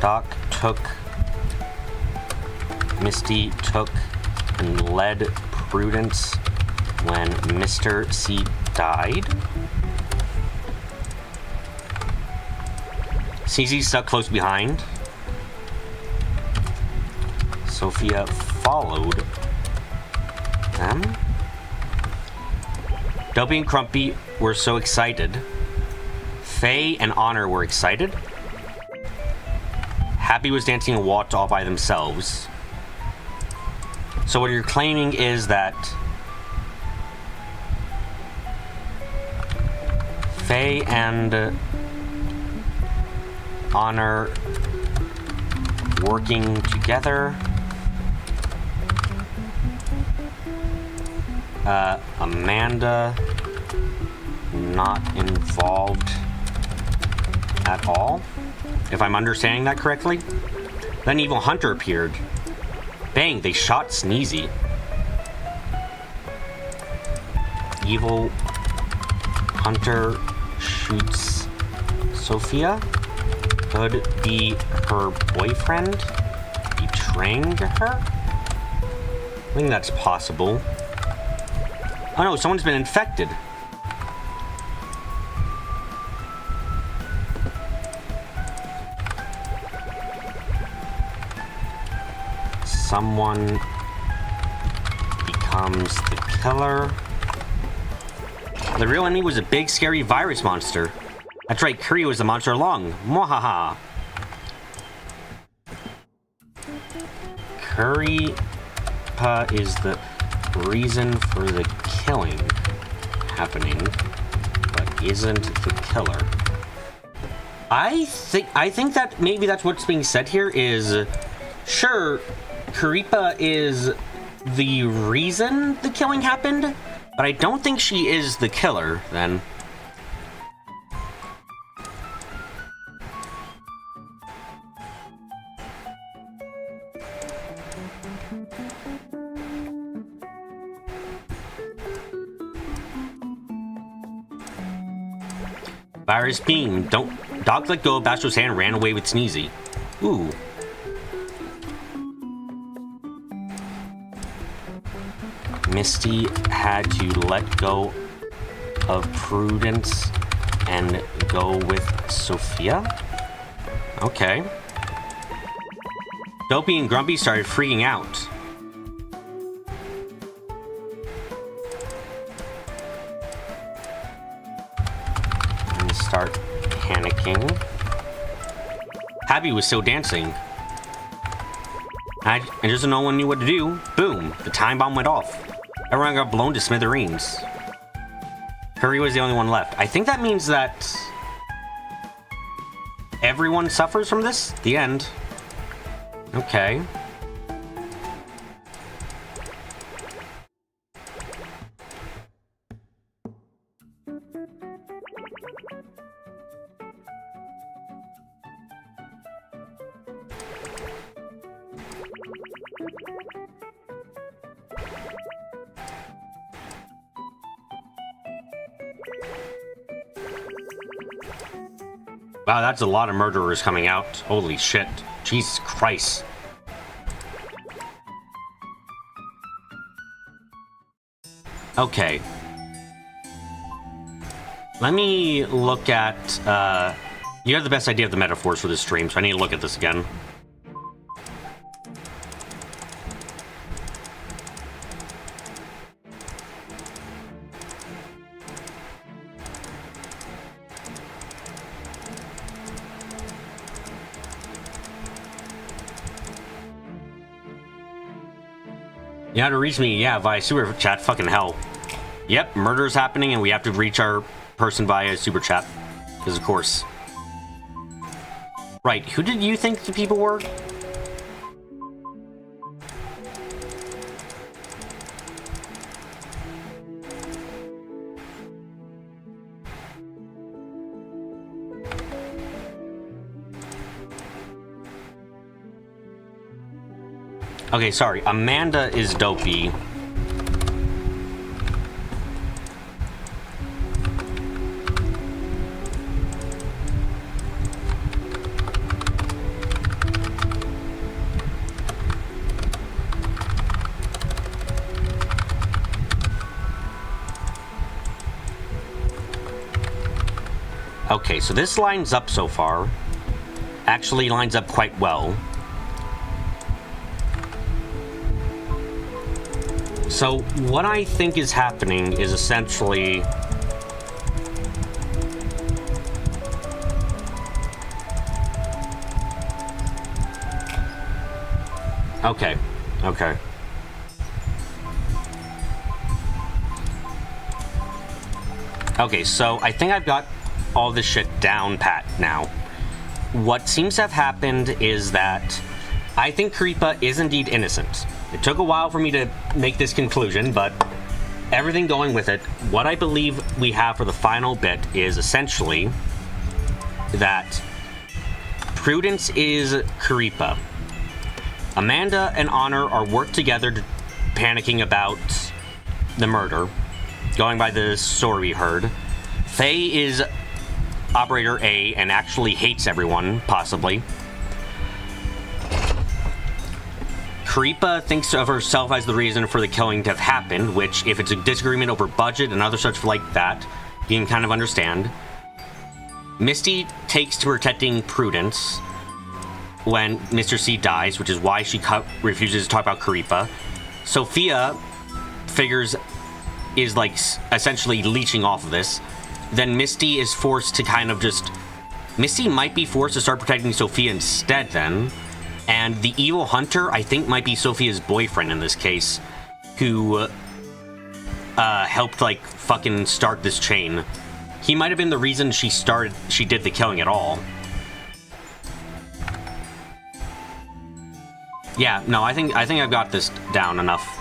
Doc took... Misty took and led Prudence when Mr. C died. CZ stuck close behind. Sophia followed them. Dopey and Crumpy were so excited. Faye and Honor were excited. Happy was dancing and walked all by themselves. So what you're claiming is that Faye and Honor working together. Amanda not involved at all, if I'm understanding that correctly. Then Evil Hunter appeared. Bang, they shot Sneezy. Evil Hunter shoots Sophia. Could be her boyfriend betraying her? I think that's possible. Oh no, someone's been infected. Someone becomes the killer. The real enemy was a big, scary virus monster. That's right, Curry was the monster along. Mwahaha. Curry is the reason for the killing happening, but isn't the killer. I think that maybe that's what's being said here is, sure, Karipa is the reason the killing happened, but I don't think she is the killer, then. Virus beam. Doc let go of Bastro's hand and ran away with Sneezy. Ooh. Misty had to let go of Prudence and go with Sophia. Okay. Dopey and Grumpy started freaking out. And start panicking. Happy was still dancing. And just no one knew what to do. Boom! The time bomb went off. Everyone got blown to smithereens. Curry was the only one left. I think that means that everyone suffers from this? The end. Okay. Wow, that's a lot of murderers coming out. Holy shit. Jesus Christ. Okay. Let me look at, you have the best idea of the metaphors for this stream, so I need to look at this again. You know how to reach me, yeah, via super chat, fucking hell. Yep, murder's happening and we have to reach our person via super chat. Because of course. Right, who did you think the people were? Okay, sorry. Amanda is dopey. Okay, so this lines up so far. Actually lines up quite well. So, what I think is happening is essentially... Okay, okay. Okay, so I think I've got all this shit down pat now. What seems to have happened is that I think Creepa is indeed innocent. It took a while for me to make this conclusion, but everything going with it, what I believe we have for the final bit is essentially that Prudence is Creepa. Amanda and Honor are worked together panicking about the murder, going by the story we heard. Faye is Operator A and actually hates everyone, possibly. Creepa thinks of herself as the reason for the killing to have happened, which, if it's a disagreement over budget and other such like that, you can kind of understand. Misty takes to protecting Prudence when Mr. C dies, which is why she refuses to talk about Creepa. Sophia figures is like essentially leeching off of this. Then Misty is forced to kind of just... Misty might be forced to start protecting Sophia instead then. And the evil hunter, I think, might be Sophia's boyfriend in this case, who helped, like, fucking start this chain. He might have been the reason she did the killing at all. Yeah, no, I think I've got this down enough.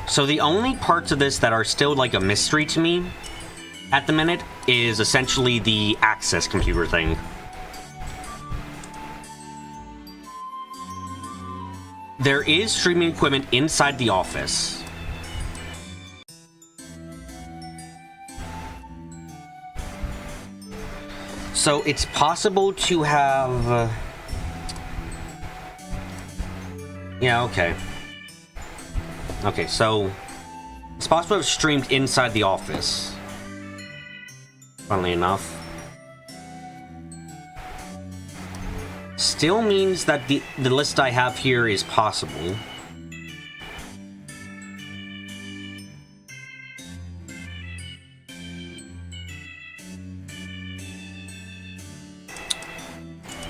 So the only parts of this that are still like a mystery to me at the minute is essentially the access computer thing. There is streaming equipment inside the office. So it's possible to have... Yeah, okay. Okay, so it's possible to have streamed inside the office. Funnily enough. Still means that the list I have here is possible.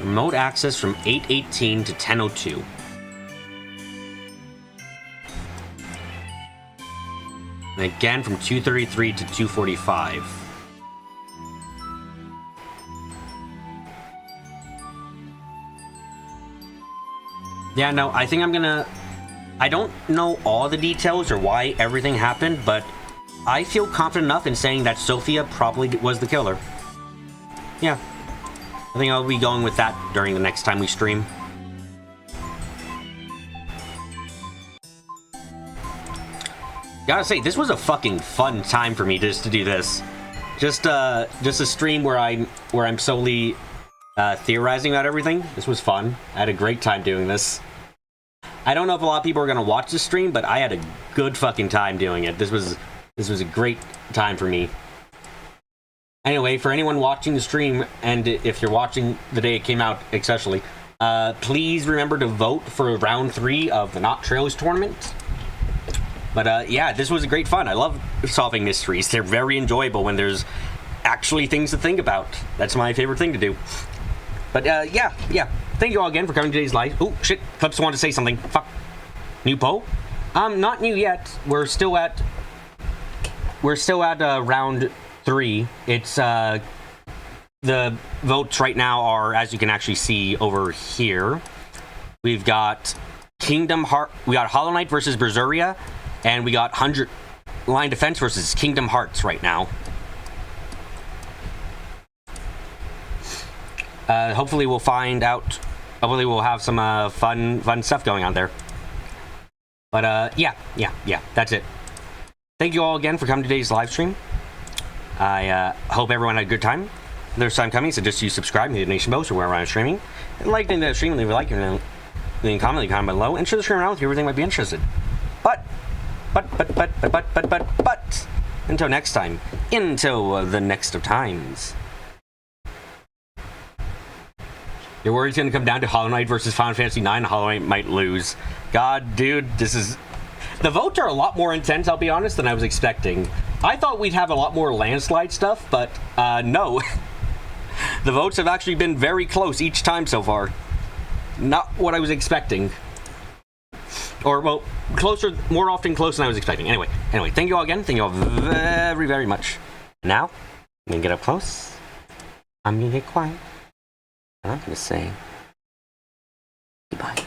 Remote access from 8:18 to 10:02. And again from 2:33 to 2:45. Yeah, no, I think I'm gonna... I don't know all the details or why everything happened, but I feel confident enough in saying that Sophia probably was the killer. Yeah. I think I'll be going with that during the next time we stream. Gotta say, this was a fucking fun time for me just to do this. Just a stream where I'm solely theorizing about everything. This was fun. I had a great time doing this. I don't know if a lot of people are gonna watch this stream, but I had a good fucking time doing it. This was a great time for me. Anyway, for anyone watching the stream, and if you're watching the day it came out, especially, please remember to vote for round 3 of the Not Trailers tournament. But yeah, this was great fun. I love solving mysteries. They're very enjoyable when there's actually things to think about. That's my favorite thing to do. But yeah. Thank you all again for coming to today's live. Oh shit, Clips wanted to say something. Fuck. New poll? Not new yet. We're still at round 3. It's the votes right now are, as you can actually see over here. We've got we got Hollow Knight versus Berseria, and we got 100 Line Defense versus Kingdom Hearts right now. Hopefully we'll find out. Hopefully we'll have some fun stuff going on there. But yeah, that's it. Thank you all again for coming to today's live stream. I hope everyone had a good time. There's time coming, so just subscribe, hit the nation bell, so wherever I'm streaming. Like the stream, leave a like, and leave a comment below, and share the stream around with you. Everything might be interested. But until next time, until the next of times. Your worry's gonna come down to Hollow Knight versus Final Fantasy 9. Hollow Knight might lose. God, dude, the votes are a lot more intense, I'll be honest, than I was expecting. I thought we'd have a lot more landslide stuff, but no. The votes have actually been very close each time so far. Not what I was expecting. Or, well, more often close than I was expecting. Anyway, thank you all again. Thank you all very, very much. Now, I'm gonna get up close. I'm gonna get quiet. I'm not gonna say goodbye.